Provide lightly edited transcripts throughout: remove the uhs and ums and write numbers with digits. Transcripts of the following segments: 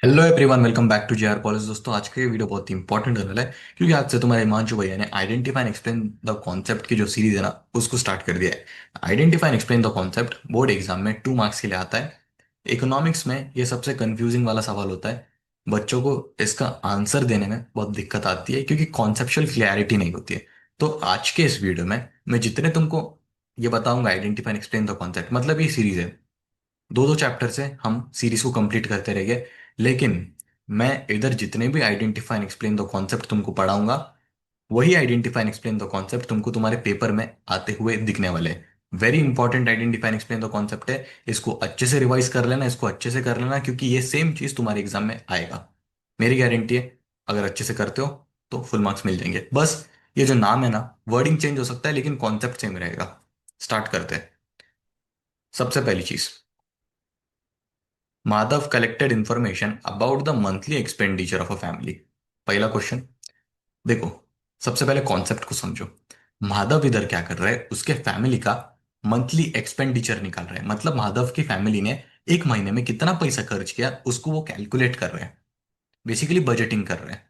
Hello everyone, welcome back to JR college. दोस्तों, आज का ये वीडियो बहुत ही इंपॉर्टेंट होने वाला है क्योंकि आज से तुम्हारे हिमांशु भैया ने identify and explain the concept की जो सीरीज है ना, उसको स्टार्ट कर दिया है। Identify and explain the concept board exam में 2 मार्क्स के लिए आता है। इकोनॉमिक्स में ये सबसे कंफ्यूजिंग वाला सवाल होता है। बच्चों को इसका आंसर देने में बहुत दिक्कत आती है क्योंकि कॉन्सेप्चुअल क्लैरिटी नहीं होती है। तो आज के इस वीडियो में मैं जितने तुमको ये बताऊंगा, identify and explain the concept मतलब ये सीरीज है। दो दो चैप्टर से हम सीरीज को कंप्लीट करते रहेंगे। लेकिन मैं इधर जितने भी identify and explain the concept तुमको पढ़ाऊंगा, वही identify and explain the concept तुमको तुम्हारे पेपर में आते हुए दिखने वाले हैं। Very important identify and explain the concept है। इसको अच्छे से रिवाइज कर लेना, इसको अच्छे से कर लेना, क्योंकि ये सेम चीज तुम्हारे एग्जाम में आएगा। मेरी गारंटी है। अगर अच्छे से करते हो तो फुल मार्क्स मिल जाएंगे। बस ये जो नाम है ना, वर्डिंग चेंज हो सकता है लेकिन कॉन्सेप्ट सेम रहेगा। स्टार्ट करते हैं। सबसे पहली चीज, Madhav collected information about the monthly expenditure of a family. पहला क्वेश्चन देखो, सबसे पहले कॉन्सेप्ट को समझो। माधव इधर क्या कर रहा है, उसके फैमिली का मंथली एक्सपेंडिचर निकाल रहा है। मतलब माधव की फैमिली ने एक महीने में कितना पैसा खर्च किया उसको वो कैलकुलेट कर रहे हैं। बेसिकली बजटिंग कर रहे हैं।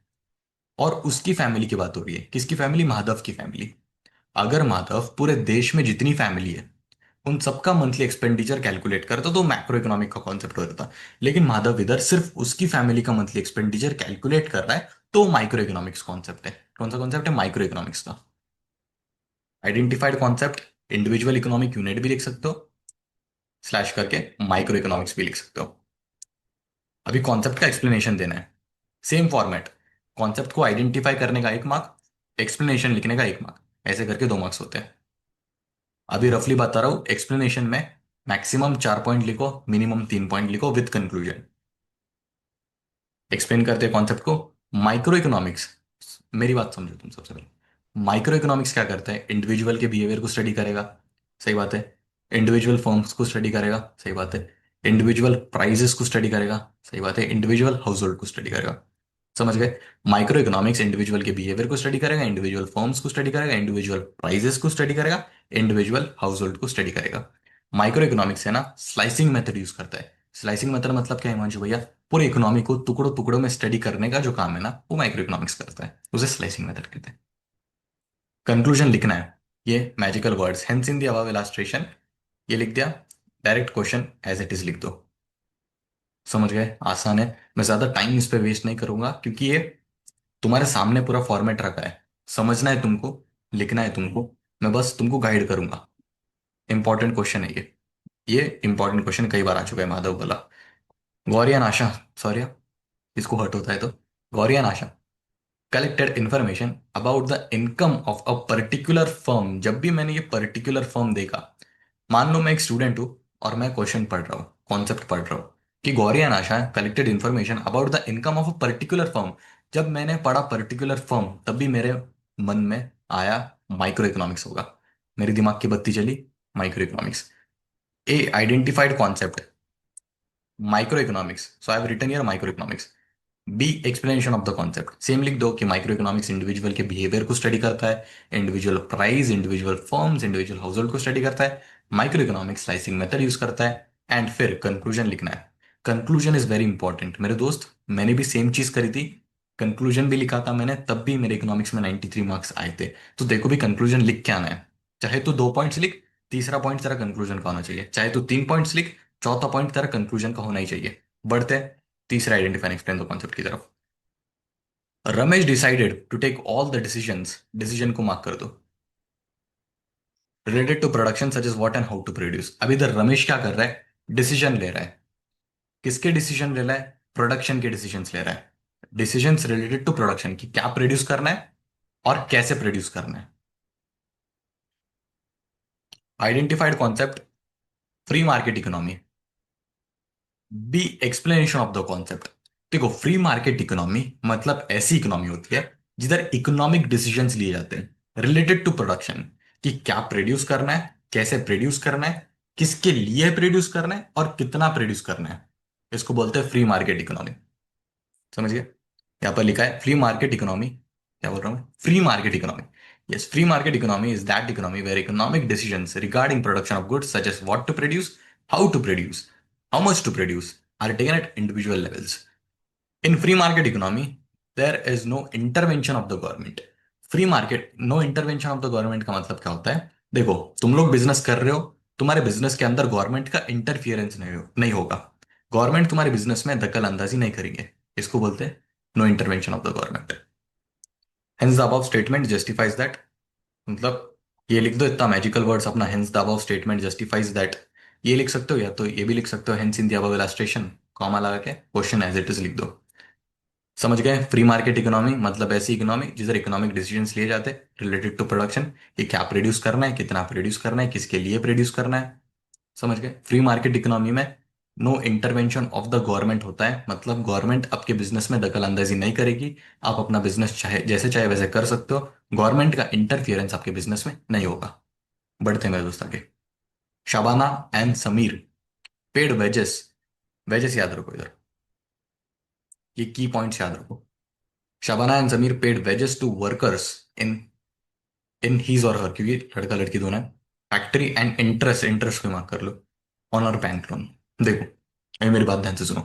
और उसकी फैमिली की बात हो रही है। किसकी फैमिली? माधव की फैमिली। अगर माधव पूरे देश में जितनी फैमिली है उन सबका मंथली एक्सपेंडिचर कैलकुलेट करता तो मैक्रो इकोनॉमिक का कॉन्सेप्ट हो जाता। लेकिन माधव इधर सिर्फ उसकी फैमिली का मंथली एक्सपेंडिचर कैलकुलेट कर रहा है, तो माइक्रो इकोनॉमिक्स कॉन्सेप्ट है। कौन सा कॉन्सेप्ट है? माइक्रो इकोनॉमिक्स का। Identified concept individual economic unit भी लिख सकते हो, स्लैश करके माइक्रो इकोनॉमिक्स भी लिख सकते हो। अभी कॉन्सेप्ट का एक्सप्लेनेशन देना है। Same format. कॉन्सेप्ट को आइडेंटिफाई करने का 1 मार्क, एक्सप्लेनेशन लिखने का 1 मार्क। ऐसे करके 2 मार्क्स होते हैं। अभी रफली बता रहा हूं, एक्सप्लेनेशन में मैक्सिमम 4 पॉइंट लिखो, मिनिमम 3 पॉइंट लिखो विद कंक्लूजन। एक्सप्लेन करते हैं कॉन्सेप्ट को। माइक्रो इकोनॉमिक्स, मेरी बात समझो तुम सबसे पहले। माइक्रो इकोनॉमिक्स क्या करता है? इंडिविजुअल के बिहेवियर को स्टडी करेगा। सही बात है। इंडिविजुअल फर्म्स को स्टडी करेगा। सही बात है। इंडिविजुअल प्राइजेस को स्टडी करेगा। सही बात है। इंडिविजुअल हाउस होल्ड को स्टडी करेगा। समझ गए? माइक्रो इकोनॉमिक्स इंडिविजुअल के बिहेवियर को स्टडी करेगा, इंडिविजुअल फर्म्स को स्टडी करेगा, इंडिविजुअल प्राइजेस को स्टडी करेगा, इंडिविजुअल हाउस होल्ड को स्टडी करेगा। माइक्रो इकोनॉमिक्स है ना, स्लाइसिंग मेथड यूज करता है। स्लाइसिंग मेथड मतलब क्या है हिमांशु भैया? पूरे इकोनॉमी को टुकड़ों टुकड़ों में स्टडी करने का जो काम है ना, वो माइक्रो इकोनॉमिक्स करता है। उसे स्लाइसिंग मेथड कहते हैं। कंक्लूजन लिखना है। ये magical words, hence in the above illustration, ये लिख दिया। Direct question as it is लिख दो। समझ गए? आसान है। मैं ज्यादा टाइम इस पे वेस्ट नहीं करूंगा क्योंकि ये तुम्हारे सामने पूरा फॉर्मेट रखा है। समझना है तुमको, लिखना है तुमको। मैं बस तुमको गाइड करूंगा। इंपॉर्टेंट क्वेश्चन है ये इंपॉर्टेंट क्वेश्चन कई बार आ चुका है माधव वाला। गौरियन आशा, सॉरी, इसको हर्ट होता है तो। गौरियन Asha collected information about the income of a particular firm. जब भी मैंने ये पर्टिकुलर फर्म देखा, मान लो मैं एक स्टूडेंट हूँ और मैं क्वेश्चन पढ़ रहा हूँ, कॉन्सेप्ट पढ़ रहा हूँ कि गौरियन Asha collected information about the income of a particular firm. जब मैंने पढ़ा पर्टिकुलर फर्म, तब भी मेरे मन में आया माइक्रो इकोनॉमिक्स होगा। मेरी दिमाग की बत्ती चली, micro economics. A identified concept micro economics, so I have written here micro economics. B explanation of the concept, same लिख दो कि माइक्रो इकोनॉमिक्स इंडिविजुअल के बिहेवियर को स्टडी करता है, individual price, individual firms, individual household को study करता है, micro economics slicing method use करता है। एंड फिर कंक्लूजन लिखना है। कंक्लूजन इज वेरी इंपॉर्टेंट मेरे दोस्त। मैंने भी सेम चीज करी थी। कंक्लूजन भी लिखा था मैंने, तब भी मेरे इकोनॉमिक्स में 93 मार्क्स आए थे। तो देखो भी, कंक्लूजन लिख के आना है। चाहे तो 2 पॉइंट्स लिख, तीसरा पॉइंट तेरा कंक्लूजन का होना चाहिए। चाहे तो 3 पॉइंट्स लिख, चौथा पॉइंट तेरा कंक्लूजन का होना ही चाहिए। बढ़ते हैं तीसरा आइडेंटिफाई एक्सप्लेन द कॉन्सेप्ट की तरफ। Ramesh decided to take all the decisions, decision को मार्क कर दो, related to production such is what and how to produce. अभी इधर रमेश क्या कर रहा है? डिसीजन ले रहा है। किसके डिसीजन ले रहा है? प्रोडक्शन के डिसीजंस ले रहा है। डिसीजंस रिलेटेड टू प्रोडक्शन की, क्या प्रोड्यूस करना है और कैसे प्रोड्यूस करना है। Identified concept free market economy. B explanation of the concept. देखो, फ्री मार्केट इकोनॉमी मतलब ऐसी इकोनॉमी होती है जिधर इकोनॉमिक डिसीजंस लिए जाते हैं रिलेटेड टू प्रोडक्शन, कि क्या प्रोड्यूस करना है, कैसे प्रोड्यूस करना है, किसके लिए प्रोड्यूस करना है और कितना प्रोड्यूस करना है। इसको बोलते हैं फ्री मार्केट इकोनॉमी। समझ गए? यहाँ पर लिखा है फ्री मार्केट इकोनॉमी। क्या बोल रहा हूँ? Free market economy. Yes, free market economy is that economy where economic decisions regarding production of goods such as what to produce, how to produce, how much to produce, are taken at individual levels. In free market economy there is no intervention of the government. Free market no intervention of the government का मतलब क्या होता है? देखो, तुम लोग business कर रहे हो, तुम्हारे बिजनेस के अंदर गवर्नमेंट का इंटरफियरेंस नहीं होगा। गवर्नमेंट तुम्हारे बिजनेस में दखल अंदाजी नहीं करेंगे। इसको बोलते हैं no intervention of the government. Hence the above statement justifies that. मतलब ये लिख दो इतना मैजिकल वर्ड्स अपना, hence the above statement justifies that. ये लिख सकते हो, या तो ये भी लिख सकते हो, hence in the above illustration, comma लगा के क्वेश्चन एज इट इज लिख दो। समझ गए? फ्री मार्केट इकोनॉमी मतलब ऐसी इकोनॉमी जिधर इकोनॉमिक डिसीजंस लिए जाते हैं रिलेटेड टू प्रोडक्शन, कि क्या प्रोड्यूस करना है, कितना प्रोड्यूस करना है, किसके लिए प्रोड्यूस करना है। समझ गए? फ्री मार्केट इकोनॉमी में no intervention of the government होता है, मतलब गवर्नमेंट आपके बिजनेस में दखल अंदाजी नहीं करेगी। आप अपना बिजनेस चाहे जैसे चाहे वैसे कर सकते हो। गवर्नमेंट का इंटरफियरेंस आपके बिजनेस में नहीं होगा। बढ़ते हैं मेरे दोस्त आगे। Shabana and Sameer paid wages. Wages याद रखो इधर, ये की पॉइंट्स याद रखो। Shabana and Sameer paid wages to workers in in his or her, क्योंकि लड़का लड़की दोनों है, फैक्ट्री, एंड इंटरेस्ट, इंटरेस्ट को मार्क कर लो, ऑन और बैंक लोन। देखो, अभी मेरी बात ध्यान से सुनो।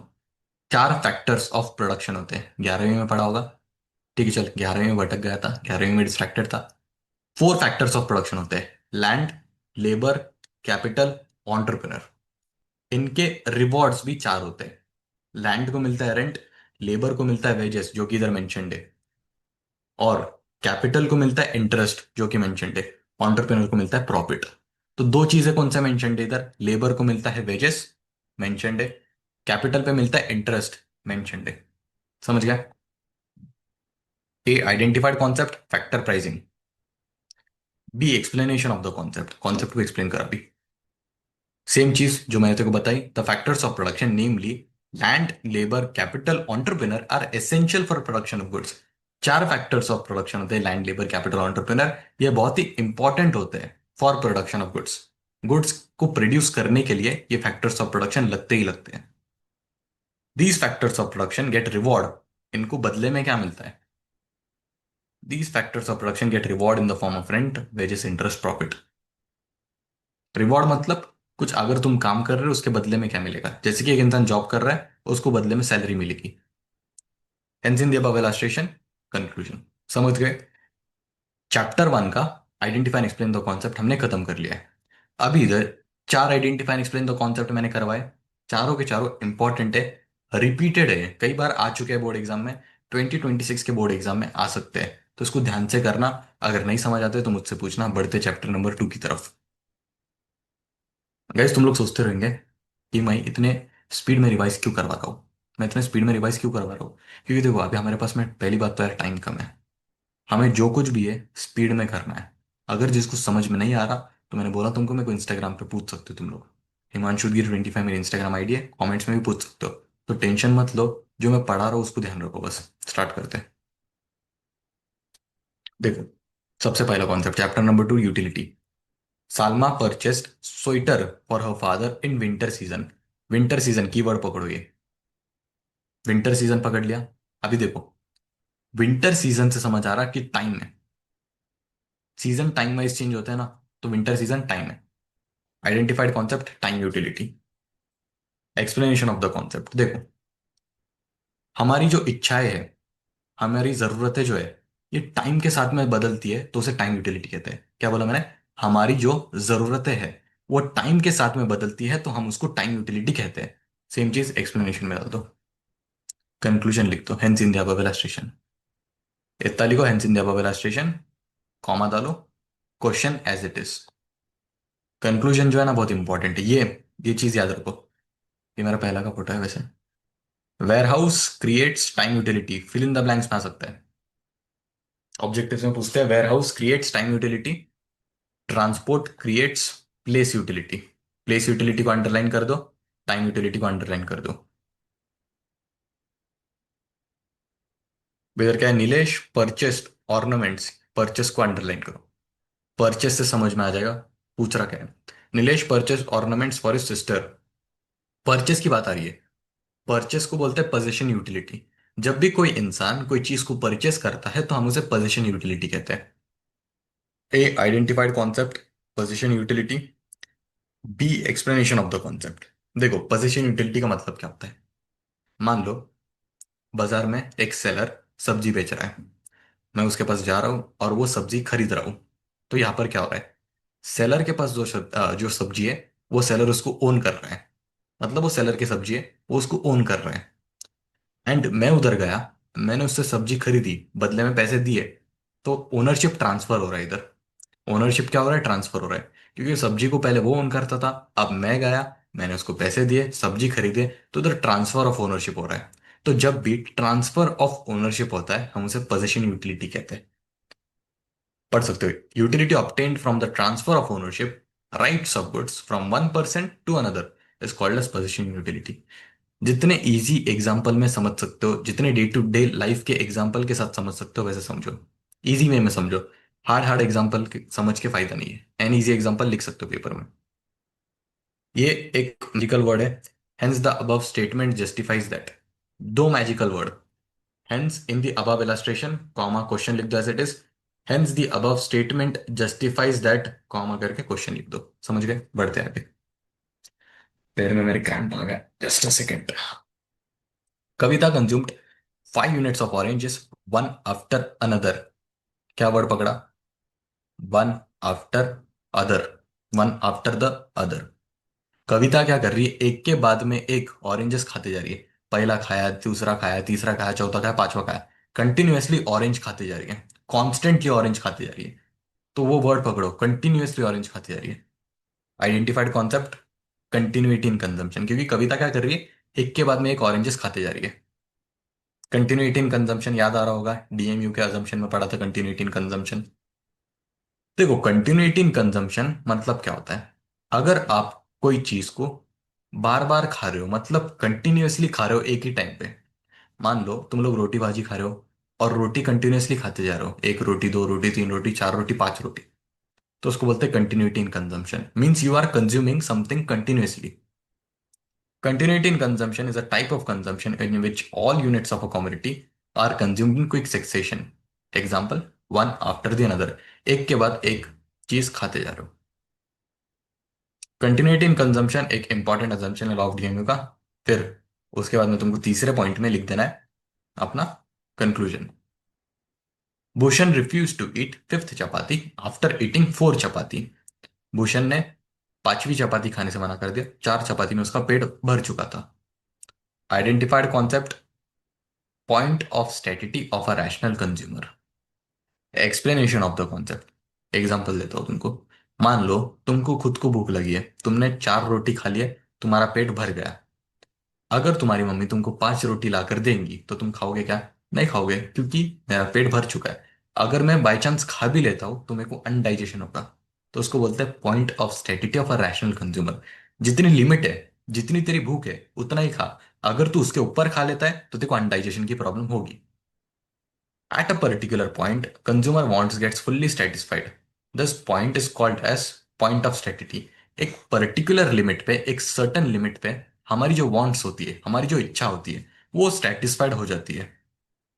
चार फैक्टर्स ऑफ प्रोडक्शन होते हैं, 11वीं में पढ़ा होगा। ठीक है, चल 11वीं में भटक गया था, 11वीं में डिस्ट्रैक्टेड था। फोर फैक्टर्स ऑफ प्रोडक्शन होते हैं: लैंड, लेबर, कैपिटल, ऑन्टरप्रिनर। इनके रिवॉर्ड्स भी चार होते हैं। लैंड को मिलता है रेंट, लेबर को मिलता है वेजेस जो कि इधर मेंशन्ड है, और कैपिटल को मिलता है इंटरेस्ट जो कि मेंशन्ड है, ऑन्टरप्रेन्योर को मिलता है प्रॉफिट। तो दो चीजें कौन सा मेंशन्ड है इधर? लेबर को मिलता है वेजेस, मेंशन्ड है। कैपिटल पे मिलता है इंटरेस्ट, मेंशन्ड है। समझ गया? A identified concept factor pricing. B explanation of the concept, concept को एक्सप्लेन करा भी। सेम चीज जो मैंने तेरे को बताई, the factors of production namely land, labour, capital, entrepreneur are essential for production of goods. चार फैक्टर्स ऑफ प्रोडक्शन होते हैं: लैंड, लेबर, कैपिटल, ऑन्टरप्रिनर। ये बहुत ही इंपॉर्टेंट होते हैं for production of goods. Goods को प्रोड्यूस करने के लिए ये फैक्टर्स ऑफ प्रोडक्शन लगते ही लगते हैं। These factors of production gate reward. इनको बदले में क्या मिलता है? These factors of production gate reward in the form of rent, wages, interest, profit. Reward मतलब कुछ अगर तुम काम कर रहे हो उसके बदले में क्या मिलेगा। जैसे कि एक इंसान जॉब कर रहा है, उसको बदले में सैलरी मिलेगी। Hence in the above illustration, conclusion. समझ गए? चैप्टर 1 का identify and explain the concept हमने खत्म कर लिया है। अभी इधर चार identify and explain the concept मैंने करवाए। चारों के चारों इंपॉर्टेंट है, रिपीटेड है, कई बार आ चुके हैं बोर्ड एग्जाम में, 2026 के बोर्ड एग्जाम में आ सकते हैं, तो इसको ध्यान से करना। अगर नहीं समझ आते तो मुझसे पूछना। बढ़ते चैप्टर नंबर 2 की तरफ। गैस, तुम लोग सोचते रहेंगे कि मैं इतने स्पीड में रिवाइज क्यों करवा रहा हूँ, मैं इतने स्पीड में रिवाइज क्यों करवा रहा हूँ? क्योंकि देखो, अभी हमारे पास में पहली बात तो यार टाइम कम है। हमें जो कुछ भी है स्पीड में करना है। अगर जिसको समझ में नहीं आ रहा, तो मैंने बोला तुमको, मेरे को इंस्टाग्राम पे पूछ सकते हो तुम लोग। हिमांशुगिर 25 मेरी इंस्टाग्राम आईडी है, कॉमेंट्स में भी पूछ सकते हो। तो टेंशन मत लो, जो मैं पढ़ा रहा हूँ उसको ध्यान रखो। बस स्टार्ट करते हैं। देखो, सबसे पहला कॉन्सेप्ट, चैप्टर नंबर 2, यूटिलिटी। सालमा purchased sweater for her father in winter season. Winter season keyword पकड़ो ये। विंटर सीजन पकड़ लिया। अभी देखो, विंटर सीजन से समझ आ रहा कि टाइम है। सीजन टाइम वाइज चेंज होता है ना, तो विंटर सीजन टाइम है। Identified concept time utility. Explanation of the concept. देखो, हमारी जो इच्छाएं है, हमारी जरूरतें जो है, ये टाइम के साथ में बदलती है, तो उसे टाइम यूटिलिटी कहते हैं। क्या बोला मैंने? हमारी जो जरूरतें हैं वो टाइम के साथ में बदलती है, तो हम उसको टाइम यूटिलिटी कहते हैं। सेम चीज एक्सप्लेनेशन में डाल दो, कंक्लूजन लिख दो, hence in the above illustration. इतना लिखो, hence in the above illustration, comma डालो, question as it is. Conclusion जो है ना, बहुत इंपॉर्टेंट है ये चीज याद रखो। ये मेरा पहला का फोटो है वैसे। Warehouse creates time utility, fill in the blanks में आ सकता है। ऑब्जेक्टिव में पूछते हैं, warehouse creates time utility, transport creates place utility. Place utility को अंडरलाइन कर दो, टाइम यूटिलिटी को अंडरलाइन कर दो। इधर क्या है? नीलेश परचेस्ड ऑर्नामेंट्स, परचेस को अंडरलाइन करो। परचेस से समझ में आ जाएगा पूछ रहा क्या है। Nilesh purchase ornaments for his sister. Purchase की बात आ रही है। परचेस को बोलते हैं पोजीशन यूटिलिटी। जब भी कोई इंसान कोई चीज को परचेस करता है, तो हम उसे पोजीशन यूटिलिटी कहते हैं। A identified concept position utility. B explanation of the concept. देखो, पोजीशन यूटिलिटी का मतलब क्या होता है? मान लो बाजार में एक सेलर सब्जी बेच रहा है, मैं उसके पास जा रहा हूँ और वो सब्जी खरीद रहा हूँ। तो यहाँ पर क्या हो रहा है, सेलर के पास जो सब्जी है, वो सेलर उसको ओन कर रहा है। मतलब वो सेलर की सब्जी है, वो उसको ओन कर रहा है। एंड मैं उधर गया, मैंने उससे सब्जी खरीदी, बदले में पैसे दिए। तो ओनरशिप ट्रांसफर हो रहा है इधर। ओनरशिप क्या हो रहा है, ट्रांसफर हो रहा है। क्योंकि सब्जी को पहले वो ओन करता था, अब मैं गया, मैंने उसको पैसे दिए, सब्जी खरीदे, तो इधर ट्रांसफर ऑफ ओनरशिप हो रहा है। तो जब भी ट्रांसफर ऑफ ओनरशिप होता है, हम उसे पोजीशन यूटिलिटी कहते हैं। पढ़ सकते हो, utility obtained from the transfer of ownership, rights of goods from one person to another, is called as possession utility. जितने इजी एग्जाम्पल में समझ सकते हो, जितने डे टू डे लाइफ के एग्जाम्पल के साथ समझ सकते हो, वैसे समझो। इजी वे में समझो। हार्ड हार्ड एग्जाम्पल समझ के फायदा नहीं है। एन इजी एग्जाम्पल लिख सकते हो पेपर में। ये एक मैजिकल वर्ड है, hence the above statement justifies that. दो magical word, hence in the above illustration, comma question लिख दो as it is. Hence the above statement justifies that, comma करके क्वेश्चन लिख दो। समझ गए, बढ़ते हैं आगे। पैर में मेरे क्रैम्प आ गया, just a second. Kavita consumed 5 units of oranges, one after another. क्या वर्ड पकड़ा, one after other, one after the other. Kavita क्या कर रही है, एक के बाद में एक ऑरेंजेस खाते जा रही है। पहला खाया, दूसरा खाया, तीसरा खाया, चौथा खाया, पांचवा खाया। कंटिन्यूअसली ऑरेंज खाते जा रही है, कॉन्स्टेंटली ऑरेंज खाते जा रही है। तो वो वर्ड पकड़ो, कंटिन्यूअसली ऑरेंज खाते जा रही है। Identified concept, continuity in consumption. क्योंकि कविता क्या कर रही है, एक के बाद में एक ऑरेंजेस खाते जा रही है। कंटिन्यूटी इन कंजम्पशन याद आ रहा होगा, डीएमयू के अजम्पशन में पढ़ा था कंटिन्यूटी इन कंजम्पशन। देखो, कंटिन्यूटी इन कंजम्पशन मतलब क्या होता है, अगर आप कोई चीज को बार बार खा रहे हो, मतलब कंटिन्यूअसली खा रहे हो एक ही टाइम पे। मान लो तुम लोग रोटी भाजी खा रहे हो, और रोटी कंटिन्यूअसली खाते जा रहे हो, एक रोटी, दो रोटी, तीन रोटी, चार रोटी, पांच रोटी। तो उसको बोलते हैं continuity in consumption, means you are consuming something continuously. Continuity in consumption is a type of consumption in which all units of a commodity are consumed in quick succession. Example, one after the another. एक के बाद एक चीज खाते जा रहे हो। Continuity in consumption एक इंपॉर्टेंट assumption है लॉ ऑफ डीएमयू का। फिर उसके बाद में तुमको तीसरे पॉइंट में लिख देना है अपना conclusion. Bhushan refuse to eat fifth chapati after eating four chapati. Bhushan ने पांचवी चपाती खाने से मना कर दिया, चार चपाती में उसका पेट भर चुका था। Identified concept, point of satiety of a rational consumer, explanation of the concept. Example देता हूँ तुमको। मान लो तुमको खुद को भूख लगी है, तुमने चार रोटी खा लिया, तुम्हारा पेट भर गया। अगर तुम्हारी मम्मी तुमको पांच रोटी ला कर देंगी तो तुम खाओगे क्या, नहीं खाओगे, क्योंकि मेरा पेट भर चुका है। अगर मैं बाई चांस खा भी लेता हूं तो मेरे को अनडाइजेशन होगा। तो उसको बोलते हैं point of satiety of a rational consumer. जितनी लिमिट है, जितनी तेरी भूख है उतना ही खा। अगर तू उसके ऊपर खा लेता है तो तेरे को अनडाइजेशन की प्रॉब्लम होगी। At a particular point, consumer wants gets fully satisfied. This point is called as point of satiety. एक पर्टिकुलर लिमिट पे, एक सर्टन लिमिट पे हमारी जो वांट्स होती है, हमारी जो इच्छा होती है, वो सेटिस्फाइड हो जाती है।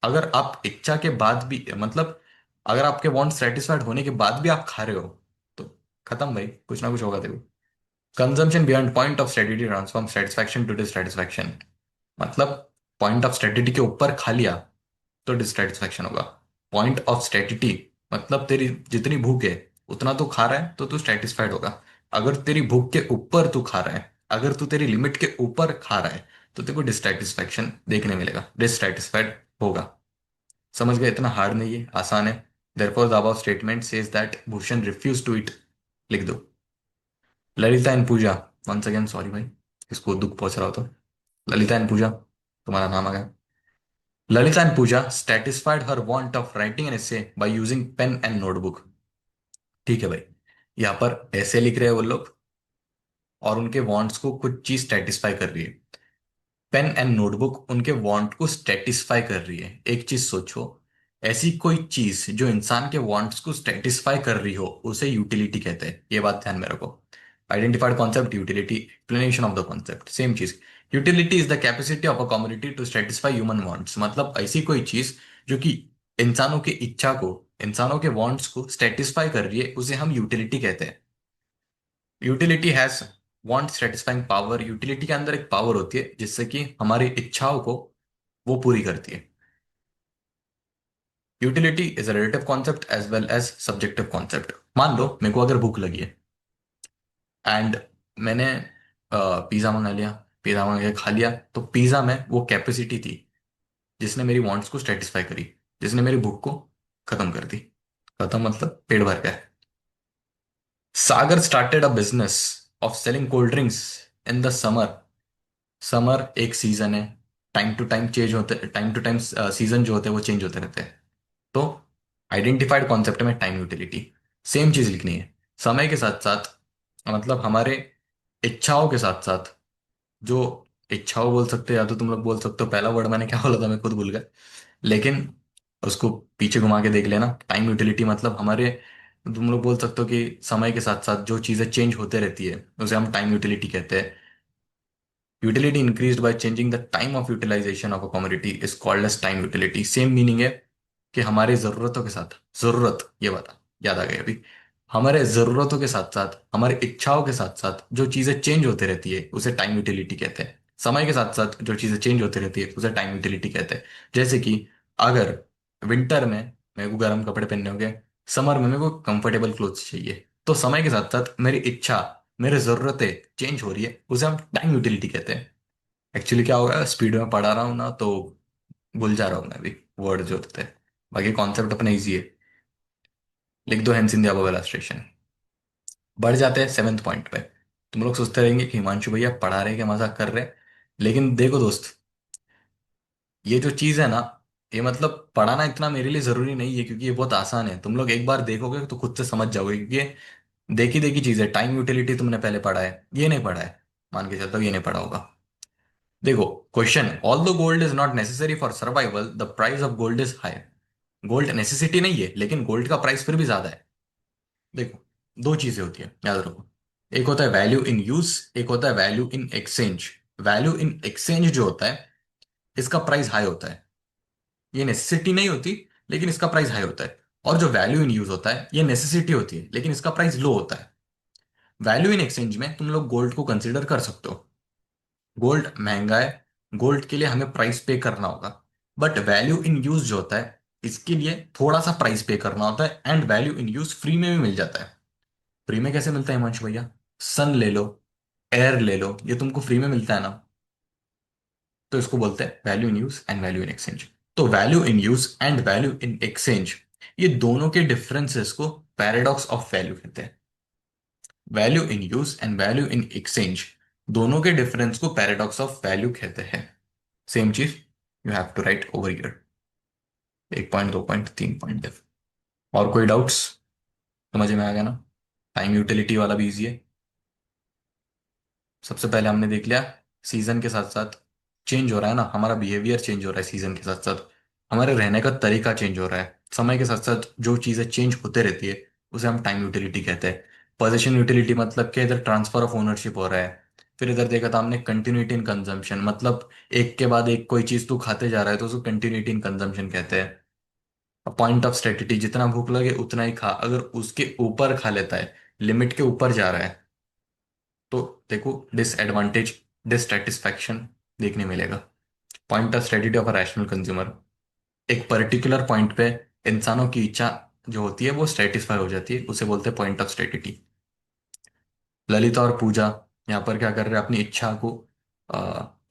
अगर आप इच्छा के बाद भी, मतलब अगर आपके वांट्स सेटिस्फाइड होने के बाद भी आप खा रहे हो, तो खत्म भाई, कुछ ना कुछ होगा देखो। Consumption beyond point of satiety transform satisfaction to dissatisfaction. मतलब पॉइंट ऑफ स्टेटिटी के ऊपर खा लिया तो डिससेटिस्फैक्शन होगा। पॉइंट ऑफ स्टेटिटी मतलब तेरी जितनी भूख है उतना तू खा रहा है तो तू सेटिस्फाइड होगा। अगर तेरी भूख के ऊपर तू खा रहा है, अगर तू तेरी लिमिट के ऊपर खा रहा है, तो तेरे को डिससेटिस्फैक्शन देखने मिलेगा, डिससेटिस्फाइड होगा। समझ गए, इतना हार्ड नहीं है, आसान है। Therefore the above statement says that Bhushan refuse to it. लिख दो। Lalita and Pooja, once again sorry भाई, इसको दुख पहुंच रहा हो तो। ललिता एंड पूजा, तुम्हारा नाम आ गया। Lalita and Pooja satisfied her want of writing an essay by using pen and notebook। ठीक है भाई, यहाँ पर ऐसे लिख रहे हैं वो लोग, और उनके वांट्स को कुछ चीज सेटिस्फाई कर रही है। पेन एंड नोटबुक उनके वांट को सेटिस्फाई कर रही है। एक चीज सोचो, ऐसी कोई चीज जो इंसान के वांट्स को सेटिस्फाई कर रही हो, उसे यूटिलिटी कहते हैं। ये बात ध्यान में रखो। Identified concept utility, explanation of the concept, same चीज। Utility is the capacity of a community to satisfy human wants. मतलब ऐसी कोई चीज जो कि इंसानों की इच्छा को, इंसानों के वांट्स को सेटिस्फाई कर रही है, उसे हम यूटिलिटी कहते हैं। Utility has want satisfying power. Utility के अंदर एक पावर होती है जिससे कि हमारी इच्छाओं को वो पूरी करती है। Utility is a relative concept as well as subjective concept. मान लो मेरे को अगर भूख लगी है एंड मैंने पिज़्ज़ा मंगा लिया, पिज़्ज़ा मंगा के खा लिया, तो पिज़्ज़ा में वो कैपेसिटी थी जिसने मेरी वांट्स को सेटिस्फाई करी, जिसने मेरी भूख को खत्म कर दी। खत्म मतलब पेट भर गया। Sagar started a business of selling cold drinks in the summer. Summer एक सीजन है, टाइम टू टाइम चेंज होते, टाइम टू टाइम सीजन जो होते हैं वो चेंज होते रहते हैं। तो आइडेंटिफाइड कॉन्सेप्ट में टाइम यूटिलिटी सेम चीज लिखनी है। समय के साथ साथ मतलब हमारे इच्छाओं के साथ साथ, जो इच्छाओं बोल सकते हो या तो तुम लोग बोल सकते हो, पहला वर्ड मैंने क्या बोला था मैं खुद भूल गया, लेकिन उसको पीछे घुमा के देख लेना। टाइम यूटिलिटी मतलब हमारे, तुम लोग बोल सकते हो कि समय के साथ साथ जो चीजें चेंज होते रहती है उसे हम टाइम यूटिलिटी कहते हैं। Utility increased by changing the time of utilization of a commodity is called as time utility. Same meaning है कि हमारी जरूरतों के साथ, जरूरत ये बता, याद आ गई अभी। हमारे जरूरतों के साथ साथ, हमारी इच्छाओं के साथ साथ जो चीजें चेंज होती रहती है उसे टाइम यूटिलिटी कहते हैं। समय के साथ साथ जो चीजें चेंज होती रहती है उसे टाइम यूटिलिटी कहते हैं। जैसे कि अगर विंटर में मेरे को गर्म कपड़े पहनने होंगे, समर में मेरे को कंफर्टेबल क्लोथ्स चाहिए, तो समय के साथ साथ मेरी इच्छा, मेरी जरूरतें चेंज हो रही है, उसे हम टाइम यूटिलिटी कहते हैं। एक्चुअली क्या होगा, स्पीड में पढ़ा रहा हूँ ना तो भूल जा रहा हूँ मैं भी वर्ड जो होते हैं। बाकी कॉन्सेप्ट अपना इजी है। लिख दो hence in the above illustration. बढ़ जाते हैं सेवेंथ पॉइंट पे। तुम लोग सोचते रहेंगे कि हिमांशु भैया पढ़ा रहे कि मजाक कर रहे हैं, लेकिन देखो दोस्त, ये जो चीज है ना, ये मतलब पढ़ाना इतना मेरे लिए जरूरी नहीं है क्योंकि ये बहुत आसान है। तुम लोग एक बार देखोगे तो खुद से समझ जाओगे, क्योंकि ये देखी देखी चीज है। टाइम यूटिलिटी तुमने पहले पढ़ा है, ये नहीं पढ़ा है, मान के चलता हूँ ये नहीं पढ़ा होगा। देखो क्वेश्चन, ऑल दो gold is not necessary for survival the price of gold is high. Gold necessity नहीं है लेकिन गोल्ड का प्राइस फिर भी ज्यादा है। देखो दो चीजें होती है, याद रखो। एक होता है वैल्यू इन यूज, एक होता है value in exchange. Value in exchange जो होता है, इसका प्राइस हाई होता है। ये नेसेसिटी नहीं होती लेकिन इसका प्राइस हाई होता है। और जो वैल्यू इन यूज होता है, ये नेसेसिटी होती है लेकिन इसका प्राइस लो होता है। वैल्यू इन एक्सचेंज में तुम लोग गोल्ड को कंसिडर कर सकते हो। गोल्ड महंगा है, गोल्ड के लिए हमें प्राइस पे करना होगा। बट वैल्यू इन यूज जो होता है, इसके लिए थोड़ा सा प्राइस पे करना होता है, and value in use free में भी मिल जाता है। फ्री में कैसे मिलता है हिमांशु भैया? सन ले लो, एयर ले लो, ये तुमको फ्री में मिलता है ना। तो इसको बोलते हैं value in use and value in exchange. तो value in use and value in exchange, ये दोनों के डिफरेंसेस को पैराडॉक्स ऑफ वैल्यू कहते हैं। Value in use and value in exchange, दोनों के डिफरेंस को पैराडॉक्स ऑफ वैल्यू कहते हैं। सेम चीज you have to write over here. 1 point, 2 point, 3 point. और कोई डाउट्स? समझ में आ गया ना? टाइम यूटिलिटी वाला भी इजी है। सबसे पहले हमने देख लिया सीजन के साथ साथ चेंज हो रहा है ना, हमारा बिहेवियर चेंज हो रहा है सीजन के साथ साथ, हमारे रहने का तरीका चेंज हो रहा है। समय के साथ साथ जो चीजें चेंज होते रहती है उसे हम टाइम यूटिलिटी कहते हैं। पोजीशन यूटिलिटी मतलब कि इधर ट्रांसफर ऑफ ओनरशिप हो रहा है। फिर इधर देखा था हमने कंटिन्यूटी इन कंजम्पशन, मतलब एक के बाद एक कोई चीज तू खाते जा रहा है तो उसको कंटिन्यूटी इन कंजम्पशन कहते हैं। पॉइंट ऑफ स्टेटिटी, जितना भूख लगे उतना ही खा, अगर उसके ऊपर खा लेता है, लिमिट के ऊपर जा रहा है, तो देखो डिसएडवांटेज, डिससेटिस्फैक्शन देखने मिलेगा। Point of satiety of a rational consumer, एक पर्टिकुलर पॉइंट पे इंसानों की इच्छा जो होती है वो स्टेटिस्फाई हो जाती है, उसे बोलते हैं पॉइंट ऑफ स्टेटिटी। ललिता और पूजा यहाँ पर क्या कर रहे हैं, अपनी इच्छा को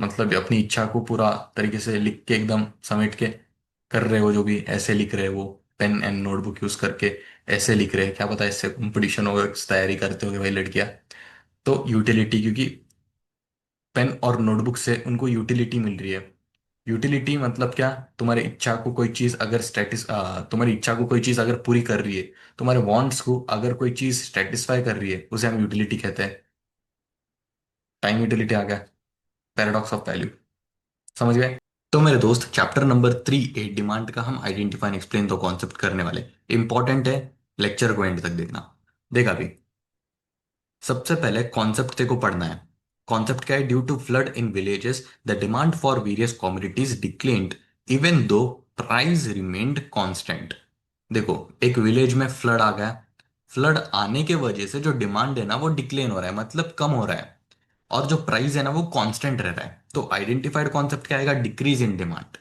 मतलब अपनी इच्छा को पूरा तरीके से लिख के एकदम समेट के कर रहे हो, जो भी ऐसे लिख रहे हो वो पेन एंड नोटबुक यूज करके ऐसे लिख रहे हैं। क्या पता इससे कंपटीशन होगा, तैयारी करते होगे भाई लड़कियां। तो यूटिलिटी, क्योंकि पेन और नोटबुक से उनको यूटिलिटी मिल रही है। यूटिलिटी मतलब क्या, तुम्हारी इच्छा को कोई चीज अगर तुम्हारी इच्छा को कोई चीज अगर पूरी कर रही है, तुम्हारे वांट्स को अगर कोई चीज सेटिस्फाई कर रही है, उसे हम यूटिलिटी कहते हैं। टाइम यूटिलिटी आ गया, पैराडॉक्स ऑफ वैल्यू, समझ गए? तो मेरे दोस्त चैप्टर नंबर 3A डिमांड का हम आइडेंटिफाई एंड एक्सप्लेन दो कॉन्सेप्ट करने वाले। इंपॉर्टेंट है, लेक्चर को एंड तक देखना। देखा अभी, सबसे पहले कॉन्सेप्ट तेको पढ़ना है। कॉन्सेप्ट क्या है? Due to flood in villages the demand for various commodities declined even though price remained constant. देखो एक विलेज में फ्लड आ गया, फ्लड आने के वजह से जो डिमांड है ना वो डिक्लेन हो रहा है, मतलब कम हो रहा है, और जो प्राइस है ना वो कांस्टेंट रह रहा है। तो आइडेंटिफाइड कॉन्सेप्ट क्या आएगा? Decrease in demand.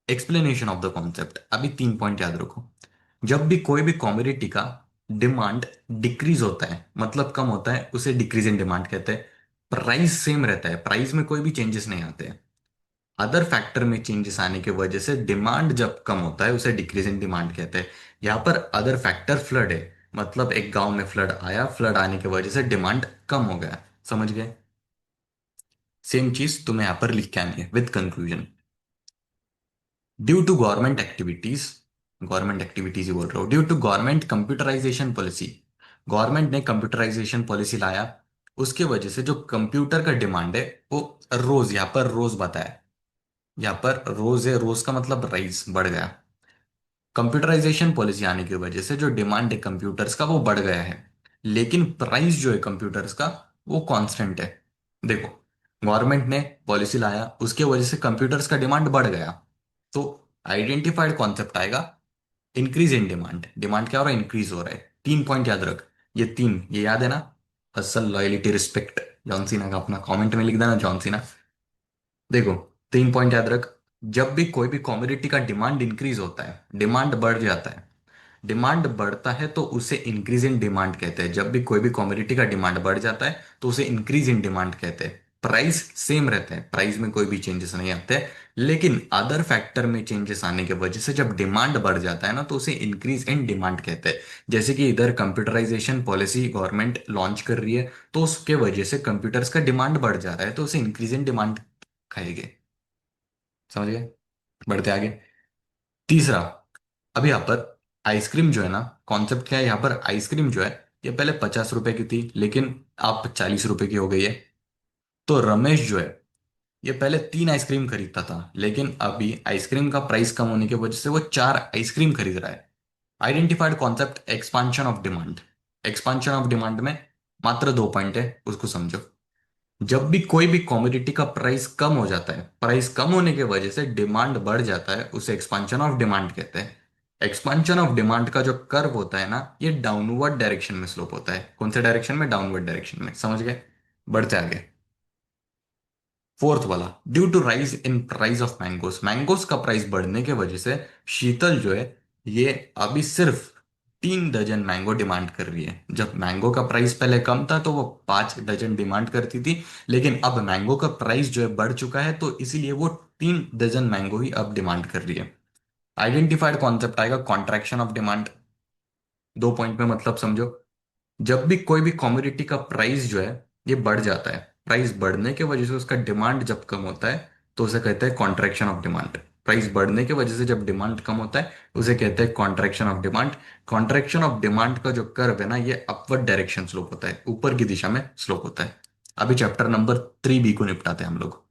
Explanation of the concept, अभी 3 पॉइंट याद रखो। जब भी कोई भी कॉमोडिटी का डिमांड डिक्रीज होता है, मतलब कम होता है, उसे डिक्रीज इन डिमांड कहते हैं। प्राइस सेम रहता है, प्राइस में कोई भी चेंजेस नहीं आते हैं। अदर फैक्टर में चेंजेस आने की वजह से डिमांड जब कम होता है उसे डिक्रीज इन डिमांड कहते हैं। यहाँ पर अदर फैक्टर फ्लड है, मतलब एक गांव में फ्लड आया, फ्लड आने की वजह से डिमांड कम हो गया। समझ गए? सेम चीज तुम्हें यहाँ पर लिख के आनी है with conclusion. Due to government activities ही बोल रहा हूँ, due to government computerisation policy, government ने कंप्यूटराइजेशन पॉलिसी लाया, उसके वजह से जो कंप्यूटर का डिमांड है वो रोज, यहाँ पर रोज बताया, यहाँ पर रोज है, रोज का मतलब राइज, बढ़ गया। कंप्यूटराइजेशन पॉलिसी आने की वजह से जो डिमांड है कंप्यूटर्स का वो बढ़ गया है, लेकिन प्राइस जो है कंप्यूटर्स का वो कांस्टेंट है। देखो, गवर्नमेंट ने पॉलिसी लाया, उसके वजह से कंप्यूटर्स का डिमांड बढ़ गया, तो आइडेंटिफाइड कॉन्सेप्ट आएगा इंक्रीज इन डिमांड। डिमांड क्या हो रहा है? इंक्रीज हो रहा है। 3 पॉइंट याद रख, ये तीन, ये याद है ना? Hustle, loyalty, respect. John Cena का अपना कमेंट में लिख देना, जॉन सीना। देखो, 3 पॉइंट याद रख। जब भी कोई भी कमोडिटी का डिमांड इंक्रीज होता है, डिमांड बढ़ जाता है, डिमांड बढ़ता है तो उसे इंक्रीज इन डिमांड कहते हैं। जब भी कोई भी कमोडिटी का डिमांड बढ़ जाता है तो उसे इंक्रीज इन डिमांड कहते हैं। प्राइस सेम रहता है, प्राइस में कोई भी चेंजेस नहीं आते, लेकिन अदर फैक्टर में चेंजेस आने की वजह से जब डिमांड बढ़ जाता है ना, तो उसे इंक्रीज इन डिमांड कहते हैं। जैसे कि इधर कंप्यूटराइजेशन पॉलिसी गवर्नमेंट लॉन्च कर रही है, तो उसके वजह से कंप्यूटर्स का डिमांड बढ़ जा रहा है, तो उसे इंक्रीज इन डिमांड कहेंगे। समझ गए? बढ़ते आगे। तीसरा, अब यहाँ पर आइसक्रीम जो है ना, कॉन्सेप्ट क्या है यहाँ पर? आइसक्रीम जो है, ये पहले 50 रुपए की थी, लेकिन अब 40 रुपए की हो गई है। तो रमेश जो है, ये पहले 3 आइसक्रीम खरीदता था, लेकिन अभी आइसक्रीम का प्राइस कम होने की वजह से वो 4 आइसक्रीम खरीद रहा है। Identified concept expansion of demand. Expansion of demand में मात्र 2 पॉइंट है, उसको समझो। जब भी कोई भी कमोडिटी का प्राइस कम हो जाता है, प्राइस कम होने की वजह से डिमांड बढ़ जाता है, उसे एक्सपांशन ऑफ डिमांड कहते हैं। एक्सपांशन ऑफ डिमांड का जो कर्व होता है ना, ये डाउनवर्ड डायरेक्शन में स्लोप होता है। कौन से डायरेक्शन में? डाउनवर्ड डायरेक्शन में। समझ गए? बढ़ते आगे। फोर्थ वाला, due to rise in price of mangoes, mangoes का प्राइस बढ़ने की वजह से शीतल जो है, ये अभी सिर्फ 3 डजन मैंगो डिमांड कर रही है। जब मैंगो का प्राइस पहले कम था तो वो 5 डजन डिमांड करती थी, लेकिन अब मैंगो का प्राइस जो है बढ़ चुका है, तो इसीलिए वो 3 डजन मैंगो ही अब डिमांड कर रही है। आइडेंटिफाइड कॉन्सेप्ट आएगा कॉन्ट्रैक्शन ऑफ डिमांड। 2 पॉइंट में मतलब समझो। जब भी कोई भी कमोडिटी का प्राइस जो है ये बढ़ जाता है, प्राइस बढ़ने की वजह से उसका डिमांड जब कम होता है, तो उसे कहते हैं कॉन्ट्रैक्शन ऑफ डिमांड। प्राइस बढ़ने की वजह से जब डिमांड कम होता है, उसे कहते हैं contraction of demand. Contraction of demand का जो कर्व है ना, ये अपवर्ड डायरेक्शन स्लोप होता है, ऊपर की दिशा में स्लोप होता है। अभी चैप्टर नंबर 3B को निपटाते हैं हम लोग,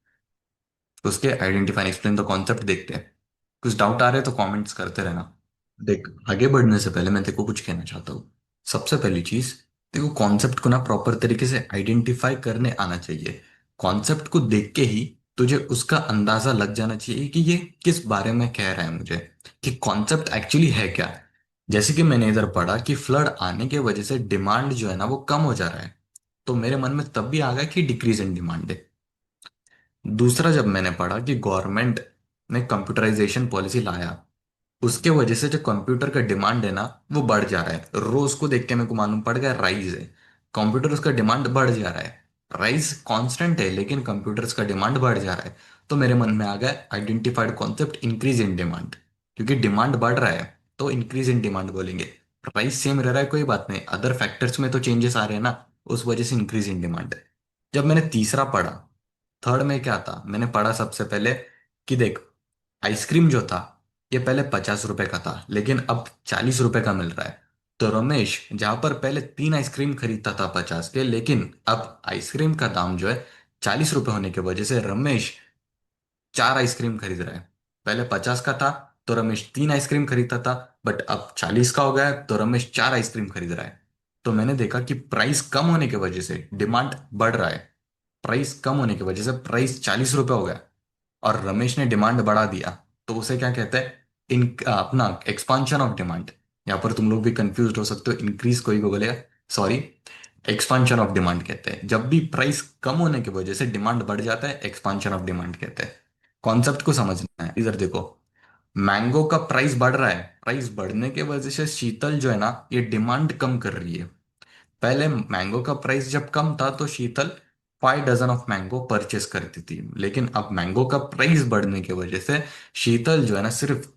उसके आइडेंटिफाई एक्सप्लेन द कॉन्सेप्ट देखते हैं। कुछ डाउट आ रहे हैं तो कमेंट्स करते रहना। देख, आगे बढ़ने से पहले मैं तेरे को कुछ कहना चाहता हूँ। सबसे पहली चीज, तेरे को कॉन्सेप्ट को ना प्रॉपर तरीके से आइडेंटिफाई करने आना चाहिए। कॉन्सेप्ट को देख के ही तुझे उसका अंदाजा लग जाना चाहिए कि ये किस बारे में कह रहा है मुझे, कि कॉन्सेप्ट एक्चुअली है क्या। जैसे कि मैंने इधर पढ़ा कि फ्लड आने की वजह से डिमांड जो है ना वो कम हो जा रहा है, तो मेरे मन में तब भी आ गया कि डिक्रीज इन डिमांड है। दूसरा, जब मैंने पढ़ा कि गवर्नमेंट ने कंप्यूटराइजेशन पॉलिसी लाया, उसके वजह से जो कंप्यूटर का डिमांड है ना वो बढ़ जा रहा है। रोज को देख के मेरे को मालूम पड़ गया राइज है, कंप्यूटर उसका डिमांड बढ़ जा रहा है। प्राइस कांस्टेंट है, लेकिन कंप्यूटर्स का डिमांड बढ़ जा रहा है। तो मेरे मन में आ गया identified concept increase in demand, क्योंकि डिमांड बढ़ रहा है तो इंक्रीज इन डिमांड बोलेंगे। प्राइस सेम रह रहा है कोई बात नहीं, अदर फैक्टर्स में तो चेंजेस आ रहे हैं ना, उस वजह से इंक्रीज इन डिमांड है। जब मैंने तीसरा पढ़ा, थर्ड में क्या था, मैंने पढ़ा सबसे पहले कि देख, आइसक्रीम जो था ये पहले 50 रुपए का था, लेकिन अब 40 रुपए का मिल रहा है। तो रमेश जहां पर पहले 3 आइसक्रीम खरीदता था 50 के, लेकिन अब आइसक्रीम का दाम जो है 40 रुपए होने की वजह से रमेश 4 आइसक्रीम खरीद रहा है। पहले 50 का था तो रमेश 3 आइसक्रीम खरीदता था, बट अब 40 का हो गया है, तो रमेश 4 आइसक्रीम खरीद रहा है। तो मैंने देखा कि प्राइस कम होने की वजह से डिमांड बढ़ रहा है, प्राइस कम होने की वजह से प्राइस 40 रुपए हो गया, और रमेश ने डिमांड बढ़ा दिया, तो उसे क्या कहते हैं? इन अपना एक्सपांशन ऑफ डिमांड। यहाँ पर तुम लोग भी कंफ्यूज हो सकते हो, इंक्रीज कोई को बोलेगा, सॉरी, एक्सपांशन ऑफ डिमांड कहते हैं। जब भी प्राइस कम होने की वजह से डिमांड बढ़ जाता है, एक्सपांशन ऑफ डिमांड कहते हैं। कॉन्सेप्ट को समझना है, इधर देखो। मैंगो का प्राइस बढ़ रहा है, प्राइस बढ़ने के वजह से शीतल जो है ना ये डिमांड कम कर रही है। पहले मैंगो का प्राइस जब कम था तो शीतल 5 डजन ऑफ मैंगो परचेस करती थी, लेकिन अब मैंगो का प्राइस बढ़ने की वजह से शीतल जो है ना सिर्फ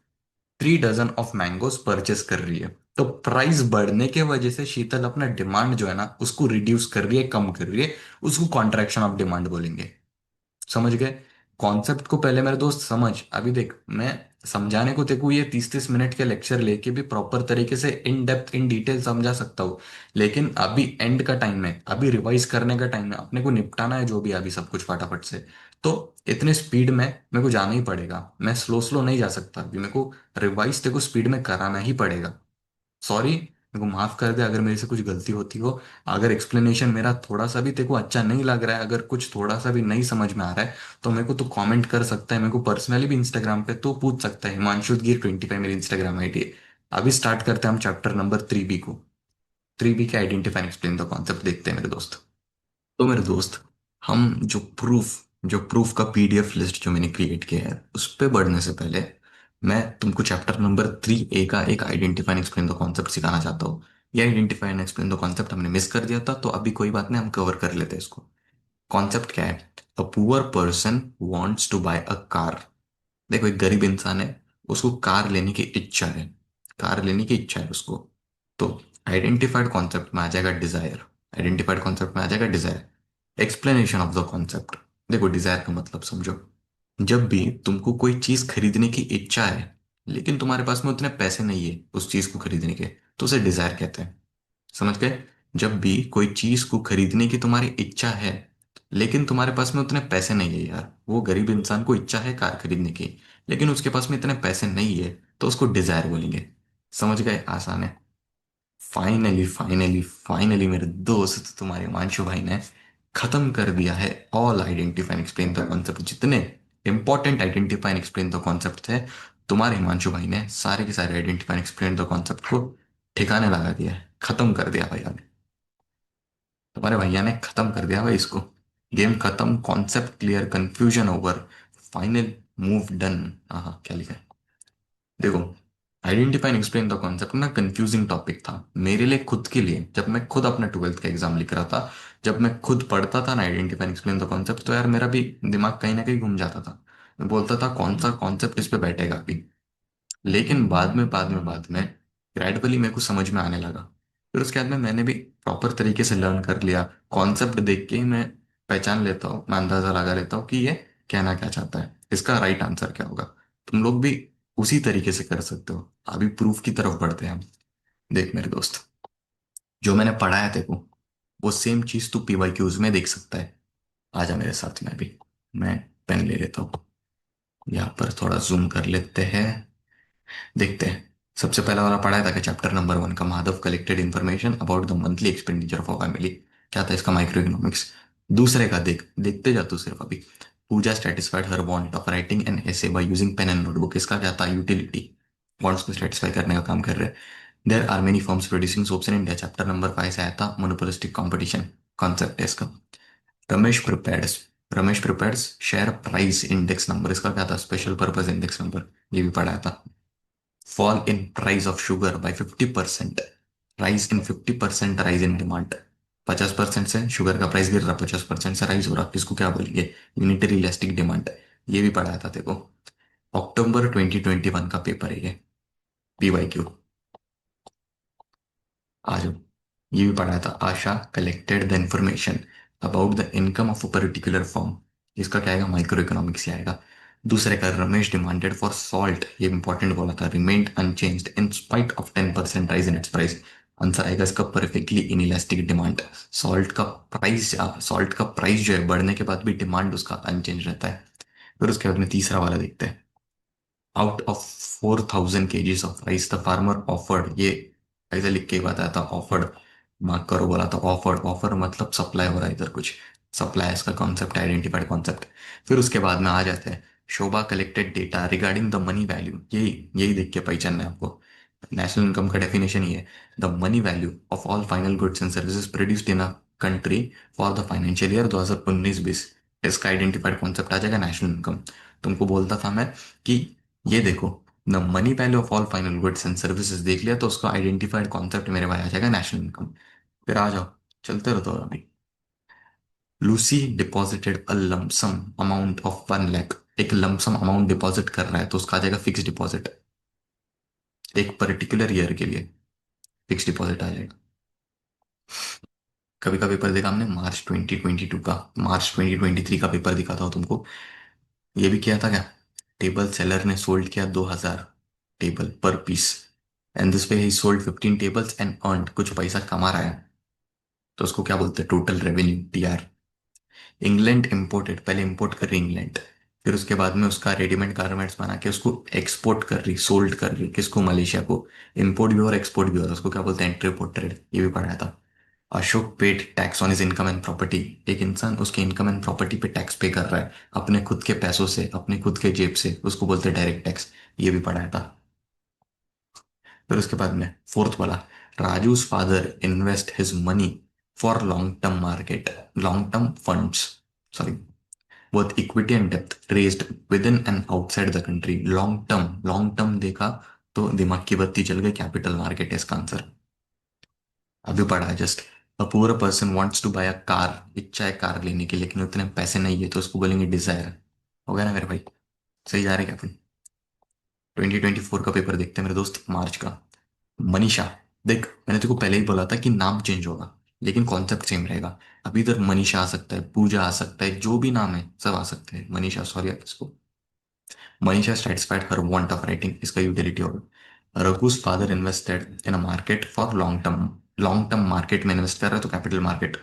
3 डजन ऑफ मैंगोज परचेस कर रही है। तो प्राइस बढ़ने के वजह से शीतल अपना डिमांड जो है ना उसको रिड्यूस कर रही है, कम कर रही है। उसको कॉन्ट्रैक्शन ऑफ डिमांड बोलेंगे। समझ गए कॉन्सेप्ट को? पहले मेरे दोस्त समझ। अभी देख, मैं समझाने को तेको ये 30-30 मिनट के लेक्चर लेके भी प्रॉपर तरीके से इन डेप्थ इन डिटेल समझा सकता हूँ, लेकिन अभी एंड का टाइम है, अभी रिवाइज करने का टाइम है, अपने को निपटाना है जो भी अभी सब कुछ फटाफट से। तो इतने स्पीड में मेरे को जाना ही पड़ेगा, मैं स्लो स्लो नहीं जा सकता अभी, मेरे को रिवाइज तेको स्पीड में कराना ही पड़ेगा। सॉरी, मेरे को माफ कर दे अगर मेरे से कुछ गलती होती हो। अगर एक्सप्लेनेशन मेरा थोड़ा सा भी तेरे को अच्छा नहीं लग रहा है, अगर कुछ थोड़ा सा भी नहीं समझ में आ रहा है, तो मेरे को तो कमेंट कर सकता है, मेरे को पर्सनली भी इंस्टाग्राम पे तो पूछ सकता है। हिमांशुदगीर 25 मेरी इंस्टाग्राम आईडी है। अभी स्टार्ट करते हैं हम चैप्टर नंबर 3B को। 3B के आइडेंटिफाई एक्सप्लेन द कॉन्सेप्ट देखते हैं मेरे दोस्त। तो मेरे दोस्त, हम जो प्रूफ का पीडीएफ लिस्ट जो मैंने क्रिएट किया है उस पे बढ़ने से पहले मैं तुमको चैप्टर नंबर 3A का एक identify and explain the concept सिखाना चाहता हूँ। ये identify and explain the concept हमने मिस कर दिया था, तो अभी कोई बात नहीं, हम कवर कर लेते हैं इसको। कॉन्सेप्ट क्या है? A poor person wants to buy a car. देखो, एक गरीब इंसान है, उसको कार लेने की इच्छा है, कार लेने की इच्छा है उसको। तो आइडेंटिफाइड कॉन्सेप्ट में आ जाएगा डिजायर। आइडेंटिफाइड कॉन्सेप्ट में आ जाएगा desire. Explanation of the concept. देखो, डिजायर का मतलब समझो। जब भी तुमको कोई चीज खरीदने की इच्छा है लेकिन तुम्हारे पास में उतने पैसे नहीं है उस चीज को खरीदने के, तो उसे डिजायर कहते हैं। समझ गए? जब भी कोई चीज को खरीदने की तुम्हारी इच्छा है लेकिन तुम्हारे पास में उतने पैसे नहीं है, यार वो गरीब इंसान को इच्छा है कार खरीदने की लेकिन उसके पास में इतने पैसे नहीं है, तो उसको डिजायर बोलेंगे। समझ गए? आसान है। फाइनली फाइनली फाइनली मेरे दोस्त, तुम्हारे हिमांशु भाई ने खत्म कर दिया है all identify and explain the concept. जितने important identify and explain the concept थे, तुम्हारे हिमांशु भाई ने सारे के सारे identify and explain the concept को ठिकाने लगा दिया है, खत्म कर दिया भाई। तुम्हारे भैया ने खत्म कर दिया भाई इसको। गेम खत्म, concept clear, confusion over, final move done. हाँ, क्या लिखा है देखो। Identify and explain the concept ना कंफ्यूजिंग टॉपिक था मेरे लिए, खुद के लिए, जब मैं खुद अपना 12th का एग्जाम लिख रहा था। जब मैं खुद पढ़ता था ना identify and explain the concept, तो यार मेरा भी दिमाग कहीं ना कहीं घूम जाता था। मैं बोलता था कौन सा कॉन्सेप्ट इस पे बैठेगा अभी। लेकिन बाद में ग्रेजुअली मेरे को समझ में आने लगा। फिर उसके बाद में मैंने भी प्रॉपर तरीके से लर्न कर लिया। कॉन्सेप्ट देख के ही मैं पहचान लेता हूँ, मैं अंदाजा लगा लेता हूँ कि ये कहना क्या चाहता है, इसका राइट आंसर क्या होगा। तुम लोग भी उसी तरीके से कर सकते हो। अभी प्रूफ की तरफ बढ़ते हैं हम। देख मेरे दोस्त, जो मैंने पढ़ा है देखो, वो सेम चीज तू पीवाईक्यूज में देख सकता है। आजा मेरे साथ में भी। मैं पेन ले लेता हूँ, यहाँ पर थोड़ा जूम कर लेते हैं। देखते हैं। सबसे पहला वाला पढ़ा था कि चैप्टर नंबर 1 का, Madhav collected information about the monthly expenditure of family. क्या था इसका? Microeconomics. दूसरे का देख, देखते जा तू सिर्फ अभी। Puja satisfied her want of writing an essay by using pen and notebook. इसका क्या था? यूटिलिटी, वांट्स को सेटिस्फाई करने का काम कर रहे हैं। There are many firms producing soaps in India. Chapter number 5 से आया था, मोनोपोलिस्टिक कंपटीशन कॉन्सेप्ट है इसका। Ramesh prepares Ramesh prepares share price index number. इसका क्या था? Special purpose index number. ये भी पढ़ाया था। fall in price of sugar by 50%, rise in 50% rise in demand। 50% से शुगर का प्राइस गिर रहा, 50% से राइज हो रहा, किसको क्या बोलेंगे? Unitary elastic demand. ये भी पढ़ाया था देखो। अक्टूबर 2021 का पेपर है ये, पीवाईक्यू। आज ये भी पढ़ा था। Asha collected the information about the income of a particular form. इसका क्या आएगा? माइक्रो इकोनॉमिक्स ही आएगा। दूसरे का, रमेश डिमांडेड फॉर सॉल्ट, ये इंपॉर्टेंट बोला था, remained unchanged in spite of 10% rise in its price. Answer आएगा इसका परफेक्टली इनइलास्टिक डिमांड। सॉल्ट का प्राइस जो है बढ़ने के बाद भी डिमांड उसका अनचेंज रहता है। फिर उसके बाद में तीसरा वाला देखते हैं। Out of 4,000 kgs of rice the farmer offered. ये ऐसे लिख के ही बताया था, ऑफर्ड मार्क करो बोला था। ऑफर्ड, ऑफर मतलब सप्लाई हो रहा है इधर कुछ। सप्लाई इसका कॉन्सेप्ट, आइडेंटिफाइड कॉन्सेप्ट। फिर उसके बाद में आ जाते हैं, Shobha collected data regarding the money value. यही यही देख के पहचानना है आपको। नेशनल इनकम का डेफिनेशन ये है, the money value of all final goods and services produced in a country for the financial year 2019-20। इसका आइडेंटिफाइड कॉन्सेप्ट आ जाएगा नेशनल इनकम। तुमको बोलता था मैं कि ये देखो, the money value of all final goods and services देख लिया, तो उसका आइडेंटिफाइड कॉन्सेप्ट मेरे भाई आ जाएगा नेशनल इनकम। फिर आ जाओ, चलते रहो तो अभी। Lucy deposited a lump sum amount of 1 lakh. एक लमसम अमाउंट डिपॉजिट कर रहा है तो उसका आ जाएगा फिक्स डिपॉजिट, एक पर्टिकुलर ईयर के लिए फिक्स डिपॉजिट आ जाएगा। कभी का पेपर देखा हमने, मार्च 2022 का, मार्च 2023 का पेपर दिखा था तुमको। ये भी किया था क्या? टेबल सेलर ने सोल्ड किया 2000 टेबल पर piece, and this way he sold 15 tables and earned, कुछ पैसा कमा रहा है, तो उसको क्या बोलते हैं? Total revenue, TR. England imported, पहले इंपोर्ट कर रही इंग्लैंड, फिर उसके बाद में उसका रेडीमेड गारमेंट्स बना के उसको एक्सपोर्ट कर रही, सोल्ड कर रही किसको? मलेशिया को। इंपोर्ट भी और एक्सपोर्ट भी हो रहा है, उसको क्या बोलते हैं? एंट्री पोर्ट ट्रेड, ये भी पढ़ाया था। Ashok paid tax on his income and property. एक इंसान उसके इनकम एंड प्रॉपर्टी पे टैक्स पे कर रहा है अपने खुद के पैसों से, अपने खुद के जेब से, उसको बोलते हैं डायरेक्ट टैक्स, ये भी पढ़ाया था। फिर उसके बाद में फोर्थ वाला, Raju's father invest his money for long term market, long term funds, sorry, both equity and depth raised within and outside the country। Long term देखा तो दिमाग की बत्ती चल गई, कैपिटल मार्केट है इसका आंसर। अभी पढ़ा है just. A poor person wants to buy a car, इच्छा है कार लेने की लेकिन उतने पैसे नहीं है, तो उसको बोलेंगे डिजायर। हो गया ना मेरे भाई? सही जा रहे क्या अपन? 2024 का पेपर देखते हैं मेरे दोस्त, मार्च का। मनीषा, देख मैंने तेको पहले ही बोला था कि नाम चेंज होगा लेकिन कॉन्सेप्ट सेम रहेगा। अभी इधर मनीषा आ सकता है, पूजा आ सकता है, जो भी नाम है सब आ सकते हैं, मनीषा सॉरी इसको। Manisha satisfied her want of writing, इसका यूटिलिटी होगा। Raghu's father invested in a market for long term, long term market में इन्वेस्ट कर रहा है तो कैपिटल मार्केट।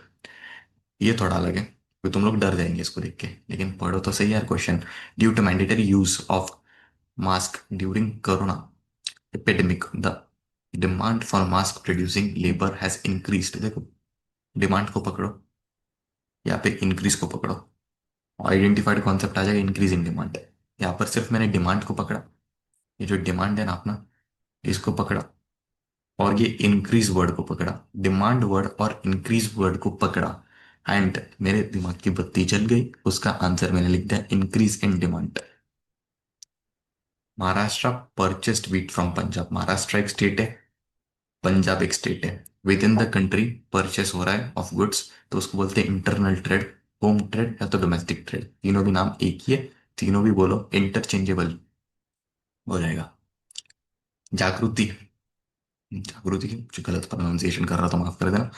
ये थोड़ा अलग है, तो तुम लोग डर जाएंगे इसको देख के, लेकिन पढ़ो तो सही यार question. Due to mandatory use of mask during corona epidemic, the demand for mask producing labour has increased. देखो, डिमांड को पकड़ो या फिर इंक्रीज को पकड़ो, आइडेंटिफाइड कॉन्सेप्ट आ जाएगा इंक्रीज इन डिमांड। यहाँ पर सिर्फ मैंने डिमांड को पकड़ा, ये जो डिमांड है ना अपना, इसको पकड़ा, और ये इंक्रीज वर्ड को पकड़ा, डिमांड वर्ड और इंक्रीज वर्ड को पकड़ा, एंड मेरे दिमाग की बत्ती जल गई, उसका आंसर मैंने लिख दिया increase in demand. Maharashtra purchased wheat from Punjab, Maharashtra एक स्टेट है, पंजाब एक स्टेट है, with in the country purchase हो रहा है ऑफ गुड्स, तो उसको बोलते हैं इंटरनल ट्रेड, होम ट्रेड या तो डोमेस्टिक ट्रेड, तीनों भी नाम एक ही है, तीनों भी बोलो इंटरचेंजेबल हो जाएगा। जागृति, जागृति की कुछ गलत प्रोनाउंसिएशन कर रहा था, माफ कर देना।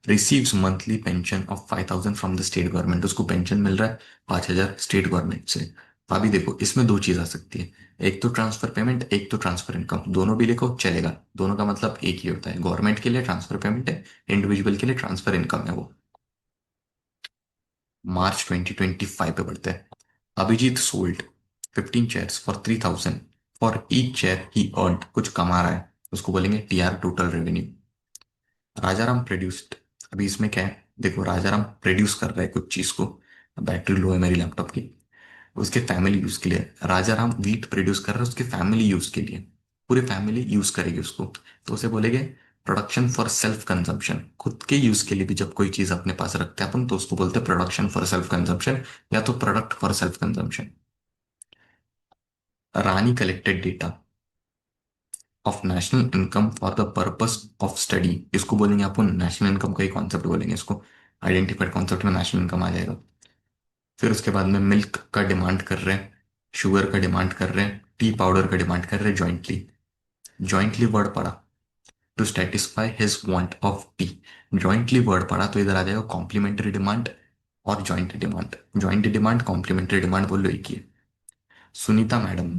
Receives monthly pension of 5,000 from the state government, उसको पेंशन मिल रहा है 5,000 स्टेट गवर्नमेंट से। अभी देखो इसमें दो चीज आ सकती है, एक तो ट्रांसफर पेमेंट, एक तो ट्रांसफर इनकम, दोनों भी लिखो चलेगा, दोनों का मतलब एक ही होता है, गवर्नमेंट के लिए ट्रांसफर पेमेंट है, इंडिविजुअल के लिए ट्रांसफर इनकम है वो। मार्च 2025 पे बढ़ते हैं। Abhijeet sold 15 chairs for 3,000, for each chair he earn, कुछ कमा रहा है, उसको बोलेंगे TR, total revenue. Rajaram produced, अभी इसमें क्या है देखो, राजाराम प्रोड्यूस कर रहा है कुछ चीज को, बैटरी लो है मेरी लैपटॉप की, उसके फैमिली यूज के लिए। राजाराम व्हीट प्रोड्यूस कर रहा है उसके फैमिली यूज के लिए, पूरी फैमिली यूज करेगी उसको, तो उसे बोलेंगे प्रोडक्शन फॉर सेल्फ कंजम्पशन, खुद के यूज के लिए भी जब कोई चीज अपने पास रखते हैं अपन तो उसको बोलते हैं प्रोडक्शन फॉर सेल्फ कंजम्पशन, या तो product for self consumption. Rani collected data of national income for the purpose of study, इसको बोलेंगे अपन नेशनल इनकम का ही कॉन्सेप्ट बोलेंगे इसको, आइडेंटिफाइड कॉन्सेप्ट में नेशनल इनकम आ जाएगा। फिर उसके बाद में मिल्क का डिमांड कर रहे हैं, शुगर का डिमांड कर रहे हैं, टी पाउडर का डिमांड कर रहे हैं जॉइंटली, जॉइंटली वर्ड पड़ा to satisfy his want of tea, jointly word पड़ा तो इधर आ जाएगा कॉम्प्लीमेंट्री डिमांड और joint demand, joint demand complementary demand बोलो एक ही है। Sunita madam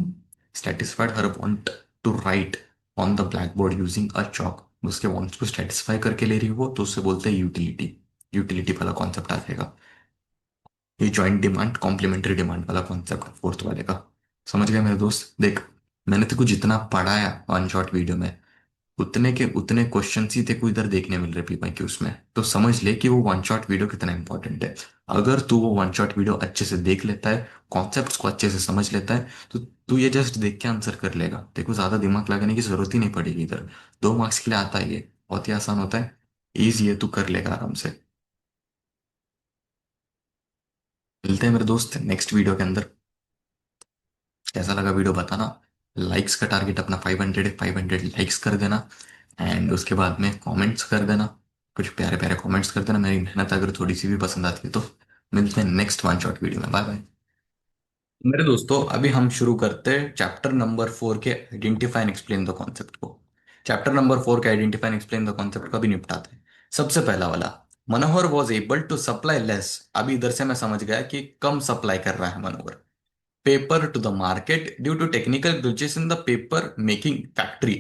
satisfied her want to write on the blackboard using a chalk, उसके wants को satisfy करके ले रही है वो, तो उससे बोलते हैं यूटिलिटी, यूटिलिटी वाला कॉन्सेप्ट आ जाएगा। ये जॉइंट डिमांड कॉम्प्लीमेंट्री डिमांड वाला कॉन्सेप्ट फोर्थ वाले का। समझ गया मेरे दोस्त? देख मैंने तेको जितना पढ़ाया वन शॉट वीडियो में, उतने के उतने क्वेश्चन ही तेको इधर देखने मिल रहे पीपा के उसमें, तो समझ ले कि वो वन शॉट वीडियो कितना इंपॉर्टेंट है। अगर तू वो वन शॉट वीडियो अच्छे से देख लेता है, कॉन्सेप्ट्स को अच्छे से समझ लेता है, तो तू ये जस्ट देख के आंसर कर लेगा, तेको ज्यादा दिमाग लगाने की जरूरत ही नहीं पड़ेगी इधर। 2 मार्क्स के लिए आता है ये, बहुत ही आसान होता है, ईजी है, तू कर लेगा आराम से। मिलते हैं मेरे दोस्त नेक्स्ट वीडियो के अंदर, कैसा लगा वीडियो बताना। लाइक्स का टारगेट अपना 500 है, 500 लाइक्स कर देना। एंड उसके बाद में कमेंट्स कर देना, कुछ प्यारे प्यारे कमेंट्स कर देना, मेरी मेहनत अगर थोड़ी सी भी पसंद आती है तो। मिलते हैं नेक्स्ट वन शॉट वीडियो में, बाय बाय। मेरे दोस्तों, अभी हम शुरू करते हैं चैप्टर नंबर 4 के identify and explain the concept को। चैप्टर नंबर 4 के identify and explain the concept को अभी निपटाते हैं। सबसे पहला वाला, Manohar was able to supply less. अभी इधर से मैं समझ गया कि कम सप्लाई कर रहा है Manohar paper to the market due to technical glitches in the paper making factory.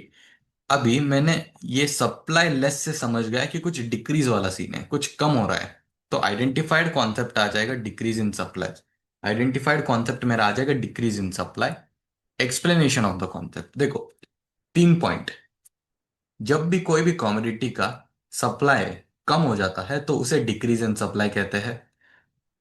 अभी मैंने ये सप्लाई लेस से समझ गया कि कुछ डिक्रीज वाला सीन है, कुछ कम हो रहा है। तो आइडेंटिफाइड कॉन्सेप्ट आ जाएगा decrease in supply. Identified concept मेरा आ जाएगा decrease in supply. Explanation of the concept देखो, 3 पॉइंट। जब भी कोई भी कमोडिटी का सप्लाई कम हो जाता है तो उसे डिक्रीज इन सप्लाई कहते हैं।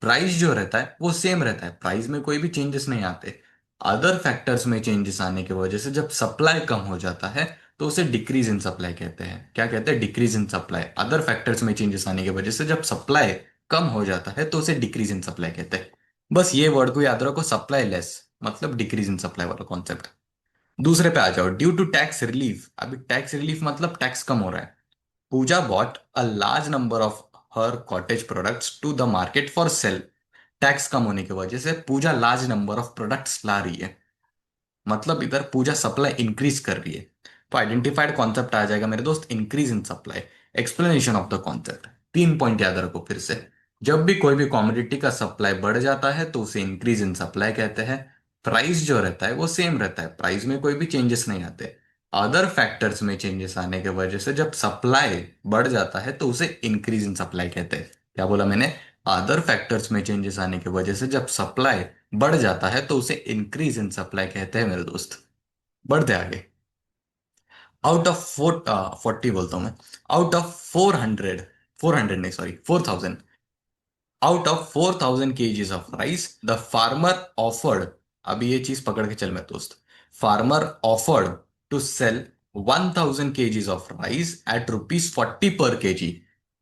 प्राइस जो रहता है वो सेम रहता है, प्राइस में कोई भी चेंजेस नहीं आते। अदर फैक्टर्स में चेंजेस आने की वजह से जब सप्लाई कम हो जाता है तो उसे डिक्रीज इन सप्लाई कहते हैं। क्या कहते हैं? Decrease in supply. Other factors में चेंजेस आने की वजह से जब सप्लाई कम हो जाता है तो उसे डिक्रीज इन सप्लाई कहते हैं। बस ये वर्ड को याद रखो, सप्लाई लेस मतलब डिक्रीज इन सप्लाई वाला कॉन्सेप्ट। दूसरे पे आ जाओ, ड्यू टू टैक्स रिलीफ। अभी टैक्स रिलीफ मतलब टैक्स कम हो रहा है। Puja bought a large number of her cottage products to the market for sale. Tax कम होने की वजह से Puja large number of products ला रही है, मतलब इधर पूजा सप्लाई इंक्रीज कर रही है। तो आइडेंटिफाइड कॉन्सेप्ट आ जाएगा मेरे दोस्त, increase in supply. Explanation of the concept, 3 point याद रखो फिर से। जब भी कोई भी कॉमोडिटी का सप्लाई बढ़ जाता है तो उसे इंक्रीज इन सप्लाई कहते हैं। प्राइस जो रहता है वो सेम रहता है, प्राइस में कोई भी चेंजेस नहीं आते। अदर फैक्टर्स में चेंजेस आने की वजह से जब सप्लाई बढ़ जाता है तो उसे इंक्रीज इन सप्लाई कहते हैं। क्या बोला मैंने? अदर फैक्टर्स में चेंजेस आने की वजह से जब सप्लाई बढ़ जाता है तो उसे इंक्रीज इन सप्लाई कहते हैं मेरे दोस्त। बढ़ते आगे। आउट ऑफ 40 बोलता हूं मैं। आउट ऑफ 400, 400 नहीं sorry 4000, out of 4000 kgs of rice the farmer offered. अभी ये चीज पकड़ के चल मेरे दोस्त। Farmer offered to sell 1000 kgs of rice at ₹40 per kg।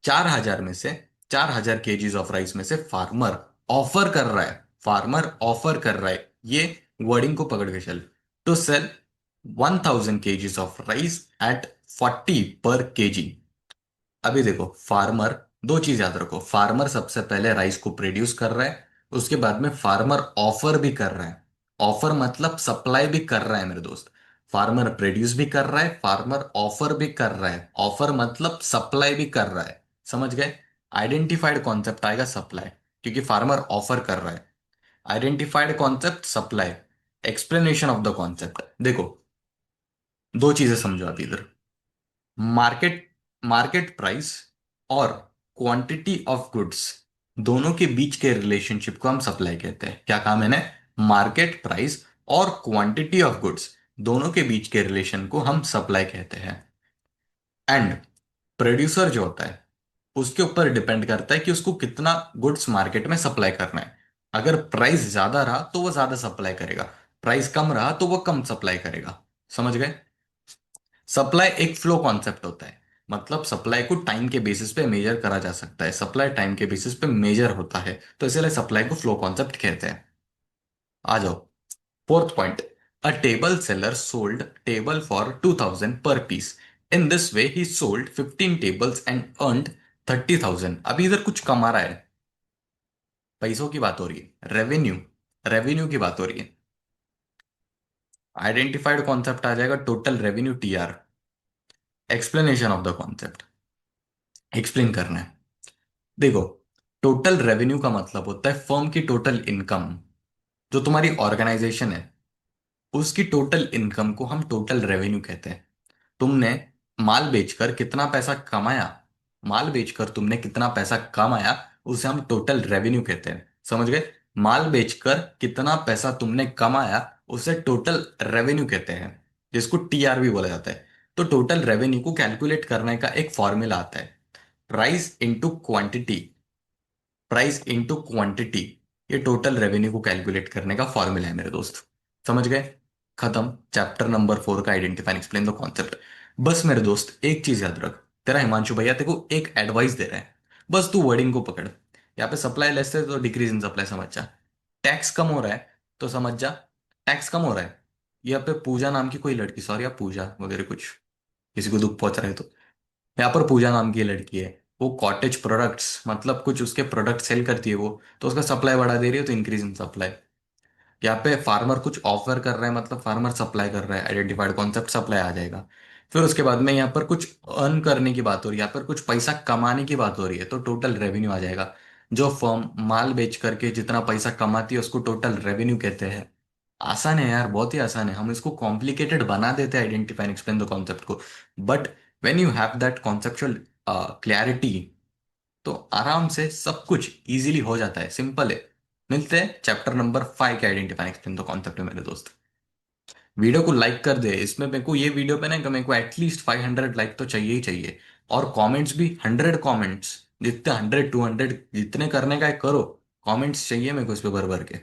4000 में से, 4000 kgs ऑफ राइस में से फार्मर ऑफर कर रहा है, फार्मर ऑफर कर रहा है, ये वर्डिंग को पकड़ के चल। To sell 1000 kgs of rice at 40 per kg। अभी देखो, फार्मर, दो चीज याद रखो। फार्मर सबसे पहले राइस को प्रोड्यूस कर रहा है, उसके बाद में फार्मर ऑफर भी कर रहा है। ऑफर मतलब सप्लाई भी कर रहा है मेरे दोस्त। फार्मर प्रोड्यूस भी कर रहा है, फार्मर ऑफर भी कर रहा है। ऑफर मतलब सप्लाई भी कर रहा है। समझ गए? आइडेंटिफाइड कॉन्सेप्ट आएगा सप्लाई, क्योंकि फार्मर ऑफर कर रहा है। Identified concept supply. Explanation of the concept देखो, दो चीजें समझो आप इधर। मार्केट, मार्केट प्राइस और क्वांटिटी ऑफ गुड्स, दोनों के बीच के रिलेशनशिप को हम सप्लाई कहते हैं। क्या कहा मैंने? मार्केट प्राइस और क्वांटिटी ऑफ गुड्स, दोनों के बीच के रिलेशन को हम सप्लाई कहते हैं। एंड प्रोड्यूसर जो होता है उसके ऊपर डिपेंड करता है कि उसको कितना गुड्स मार्केट में सप्लाई करना है। अगर प्राइस ज्यादा रहा तो वो ज्यादा सप्लाई करेगा, प्राइस कम रहा तो वो कम सप्लाई करेगा। समझ गए? सप्लाई एक फ्लो कॉन्सेप्ट होता है, मतलब सप्लाई को टाइम के बेसिस पे मेजर करा जा सकता है। सप्लाई टाइम के बेसिस पे मेजर होता है, तो इसलिए सप्लाई को फ्लो कॉन्सेप्ट कहते हैं। आ जाओ, fourth point. A table seller sold table for 2000 per piece. In this way he sold 15 tables and earned 30,000। अभी इधर कुछ कमा रहा है, पैसों की बात हो रही है, रेवेन्यू, रेवेन्यू की बात हो रही है। आइडेंटिफाइड कॉन्सेप्ट आ जाएगा total revenue, TR। Explanation of the concept, explain करना है। देखो, टोटल रेवेन्यू का मतलब होता है फर्म की टोटल इनकम। जो तुम्हारी ऑर्गेनाइजेशन है उसकी टोटल इनकम को हम टोटल रेवेन्यू कहते हैं। तुमने माल बेचकर कितना पैसा कमाया, माल बेचकर तुमने कितना पैसा कमाया, उसे हम टोटल रेवेन्यू कहते हैं। समझ गए? माल बेचकर कितना पैसा तुमने कमाया उसे टोटल रेवेन्यू कहते हैं, जिसको TR भी बोला जाता है। तो टोटल रेवेन्यू को कैलकुलेट करने का एक फॉर्मूला आता है, price into quantity. Price into quantity, ये टोटल रेवेन्यू को कैलकुलेट करने का फॉर्मूला है मेरे दोस्त। समझ गए? खत्म चैप्टर नंबर 4 का आइडेंटिफाई एक्सप्लेन द कॉन्सेप्ट। बस मेरे दोस्त एक चीज याद रख, तेरा हिमांशु भैया तेरे को एक एडवाइस दे रहा है, बस तू वर्डिंग को पकड़। यहाँ पे सप्लाई लेस है तो डिक्रीज इन सप्लाई समझ जा। टैक्स कम हो रहा है तो समझ जा, टैक्स कम हो रहा है। यहाँ पे पूजा नाम की कोई लड़की, सॉरी आप पूजा वगैरह कुछ किसी को दुख पहुंच रहा है तो, यहाँ पर पूजा नाम की लड़की है, वो कॉटेज प्रोडक्ट्स मतलब कुछ उसके प्रोडक्ट सेल करती है वो, तो उसका सप्लाई बढ़ा दे रही है तो इंक्रीज इन सप्लाई। यहाँ पे फार्मर कुछ ऑफर कर रहा है मतलब फार्मर सप्लाई कर रहा है, आइडेंटिफाइड कॉन्सेप्ट सप्लाई आ जाएगा। फिर उसके बाद में यहाँ पर कुछ अर्न करने की बात हो रही है, यहाँ पर कुछ पैसा कमाने की बात हो रही है तो टोटल रेवेन्यू आ जाएगा। जो फर्म माल बेच करके जितना पैसा कमाती है उसको टोटल रेवेन्यू कहते हैं। आसान है यार, बहुत ही आसान है, हम इसको कॉम्प्लिकेटेड बना देते हैं identify and explain the concept को। But when you have that conceptual clarity तो आराम से सब कुछ इजीली हो जाता है, सिंपल है। मिलते हैं चैप्टर नंबर 5 के आइडेंटिफाई एक्सप्लेन द कॉन्सेप्ट में मेरे दोस्त। वीडियो को लाइक कर दे, इसमें मेरे को ये वीडियो पे ना कि मेरे को एटलीस्ट 500 लाइक तो चाहिए ही चाहिए। और कमेंट्स भी 100 कमेंट्स, जितने 100 200 जितने करने का है करो। कमेंट्स चाहिए मेरे को इस पे भर भर के।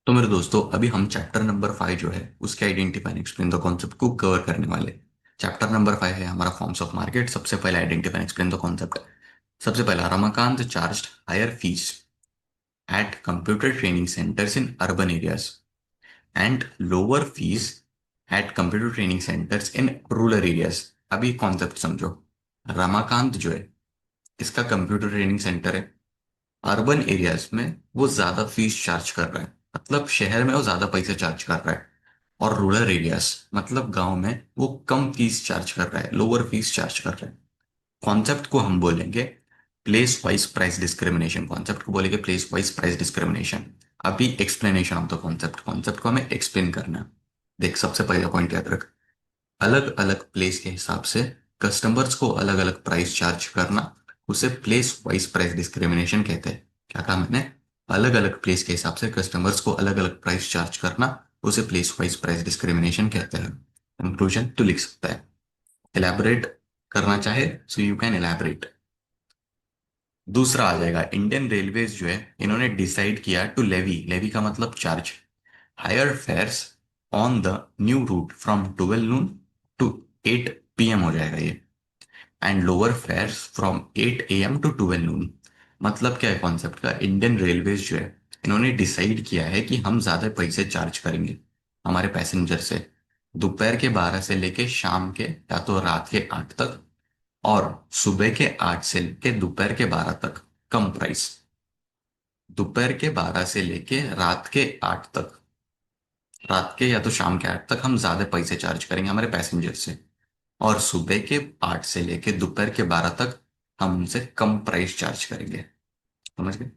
तो मेरे दोस्तों अभी हम चैप्टर नंबर 5 जो है उसके identify and explain the concept को कवर करने वाले। चैप्टर नंबर 5 है हमारा फॉर्म्स ऑफ मार्केट। सबसे पहले identify and explain the concept. सबसे पहला, Ramakant charge higher fees at computer training centers in urban areas and lower fees at computer training centers in rural areas। अभी concept समझो। रमाकांत जो है इसका कंप्यूटर ट्रेनिंग सेंटर है, अर्बन एरियाज में वो ज्यादा फीस चार्ज कर रहा है, मतलब शहर में वो ज्यादा पैसे चार्ज कर रहा है। और रूरल एरियाज मतलब गांव में वो कम फीस चार्ज कर रहा है, लोअर फीस चार्ज कर रहा है। कॉन्सेप्ट को हम बोलेंगे place wise price discrimination. Concept को बोलेंगे प्लेस वाइज प्राइस डिस्क्रिमिनेशन। अभी explanation of the concept, concept को हमें एक्सप्लेन करना है। देख सबसे पहला पॉइंट याद रख, अलग अलग प्लेस के हिसाब से कस्टमर्स को अलग अलग प्राइस चार्ज करना उसे प्लेस वाइज प्राइस डिस्क्रिमिनेशन कहते हैं। क्या कहा मैंने? अलग अलग प्लेस के हिसाब से कस्टमर्स को अलग अलग प्राइस चार्ज करना उसे प्लेस वाइज प्राइस डिस्क्रिमिनेशन कहते हैं। कंक्लूजन तो लिख सकता है, एलैबोरेट करना चाहे सो यू कैन एलैबोरेट। दूसरा आ जाएगा, इंडियन रेलवेज जो है इन्होंने डिसाइड किया टू लेवी, लेवी का मतलब charge, higher fares on the new route from 12 noon to 8 PM हो जाएगा ये, and lower fares from 8 AM to 12 noon. मतलब क्या है कॉन्सेप्ट का, इंडियन रेलवेज जो है इन्होंने डिसाइड किया है कि हम ज्यादा पैसे चार्ज करेंगे हमारे पैसेंजर से दोपहर के 12 से लेके शाम के या तो रात के 8 तक, और सुबह के 8 से लेके दोपहर के 12 तक कम प्राइस। दोपहर के 12 से लेके रात के 8 तक, रात के या तो शाम के 8 तक हम ज्यादा पैसे चार्ज करेंगे हमारे पैसेंजर से, और सुबह के 8 से लेके दोपहर के 12 तक हम उनसे कम प्राइस चार्ज करेंगे। समझ गए?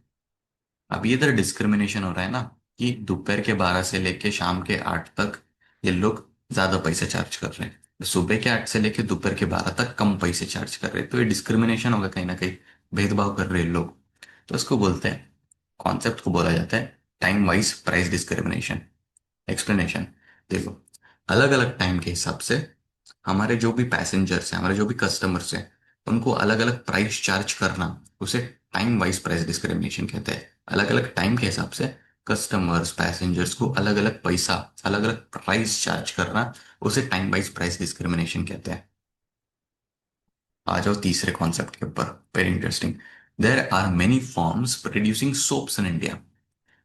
अब ये इधर डिस्क्रिमिनेशन हो रहा है ना, कि दोपहर के 12 से लेके शाम के 8 तक ये लोग ज्यादा पैसे चार्ज कर रहे हैं, सुबह के 8 से लेके दोपहर के 12 तक कम पैसे चार्ज कर रहे हैं, तो ये डिस्क्रिमिनेशन होगा कहीं ना कहीं, भेदभाव कर रहे हैं लोग। तो इसको बोलते हैं, कॉन्सेप्ट को बोला जाता है time wise price discrimination. Explanation देखो, अलग अलग टाइम के हिसाब से हमारे जो भी पैसेंजर्स हैं, हमारे जो भी कस्टमर्स हैं, उनको अलग अलग प्राइस चार्ज करना उसे टाइम वाइज प्राइस डिस्क्रिमिनेशन कहते हैं। अलग अलग टाइम के हिसाब से कस्टमर्स पैसेंजर्स को अलग अलग पैसा, अलग अलग प्राइस चार्ज करना उसे टाइम वाइज प्राइस डिस्क्रिमिनेशन कहते हैं। आ जाओ तीसरे कॉन्सेप्ट के ऊपर, very interesting. There are many firms producing soaps in India.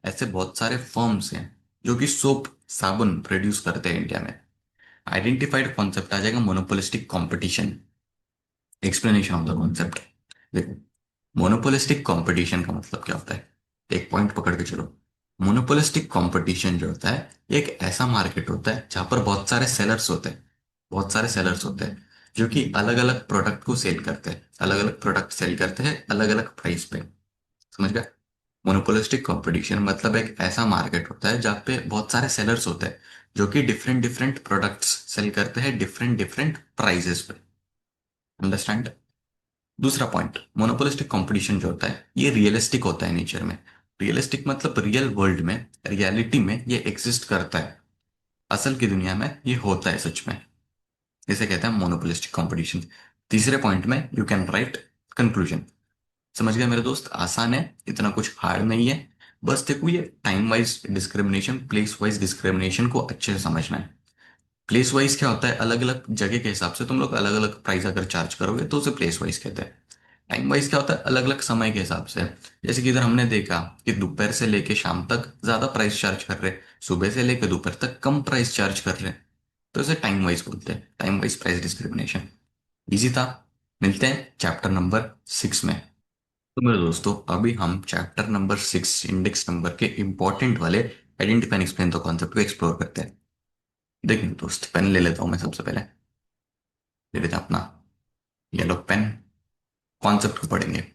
ऐसे बहुत सारे फर्म्स हैं जो कि सोप, साबुन प्रोड्यूस करते हैं इंडिया में। आइडेंटिफाइड कॉन्सेप्ट आ जाएगा monopolistic competition. Explanation of the concept देखो, मोनोपोलिस्टिक कंपटीशन का मतलब क्या होता है, एक पॉइंट पकड़ के चलो। मोनोपोलिस्टिक कंपटीशन जो होता है ये एक ऐसा मार्केट होता है जहां पर बहुत सारे सेलर्स होते हैं, बहुत सारे सेलर्स होते हैं जो कि अलग अलग प्रोडक्ट को सेल करते हैं, अलग अलग प्रोडक्ट सेल करते हैं अलग अलग प्राइस पे। समझ गया? मोनोपोलिस्टिक कंपटीशन मतलब एक ऐसा मार्केट होता है जहाँ पे बहुत सारे सेलर्स होते हैं जो कि डिफरेंट डिफरेंट प्रोडक्ट्स सेल करते हैं डिफरेंट डिफरेंट प्राइजेस पे। अंडरस्टैंड? दूसरा पॉइंट, मोनोपोलिस्टिक कंपटीशन जो होता है ये रियलिस्टिक होता है नेचर में। रियलिस्टिक मतलब रियल वर्ल्ड में, रियलिटी में ये एग्जिस्ट करता है, असल की दुनिया में ये होता है सच में। इसे कहते हैं मोनोपोलिस्टिक कंपटीशन। तीसरे पॉइंट में यू कैन राइट कंक्लूजन। समझ गया मेरे दोस्त? आसान है, इतना कुछ हार्ड नहीं है। बस देखो ये time wise discrimination, place wise discrimination को अच्छे से समझना है। प्लेस वाइज क्या होता है, अलग अलग जगह के हिसाब से तुम लोग अलग अलग प्राइस अगर चार्ज करोगे तो उसे प्लेस वाइज कहते हैं। टाइम वाइज क्या होता है, अलग अलग समय के हिसाब से। जैसे कि इधर हमने देखा कि दोपहर से लेके शाम तक ज्यादा प्राइस चार्ज कर रहे, सुबह से लेके दोपहर तक कम प्राइस चार्ज कर रहे, तो इसे टाइम वाइज बोलते हैं, time wise price discrimination. Easy था। मिलते हैं चैप्टर नंबर 6 में। तो मेरे दोस्तों, अभी हम चैप्टर नंबर 6 इंडेक्स नंबर के इंपॉर्टेंट वाले identify and explain the concept को एक्सप्लोर करते हैं। देखिए दोस्त, पेन ले लेता हूँ मैं सबसे पहले। ले लेते हैं अपना येलो पेन। कॉन्सेप्ट को पढ़ेंगे।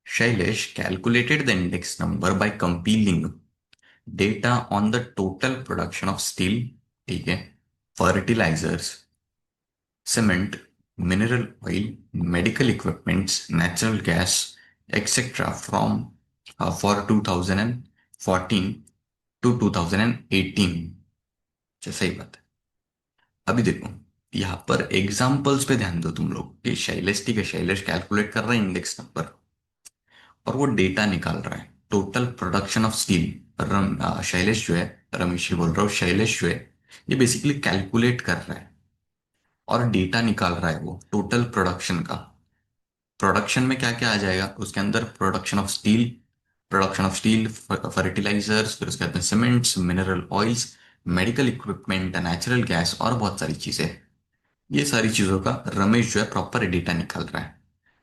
Shailesh calculated the index number by compiling data on the total production of steel, ठीक है, fertilizers, cement, mineral oil, medical equipments, natural gas, etcetera from for 2014 to 2018। अच्छा, सही बात है। अभी देखो, यहाँ पर एग्जाम्पल्स पे ध्यान दो तुम लोग कि शैलेश, ठीक है, शैलेश कैलकुलेट कर रहा है इंडेक्स नंबर और वो डेटा निकाल रहा है total production of steel. Shailesh जो है, रमेश ही बोल रहा हूँ, शैलेश जो है ये बेसिकली कैलकुलेट कर रहा है और डेटा निकाल रहा है वो टोटल प्रोडक्शन का। प्रोडक्शन में क्या क्या आ जाएगा उसके अंदर, प्रोडक्शन ऑफ स्टील, फर्टिलाइजर्स, फिर उसके बाद में cements, mineral oils, medical equipment, natural gas और बहुत सारी चीजें। ये सारी चीजों का रमेश जो है प्रॉपर डेटा निकाल रहा है।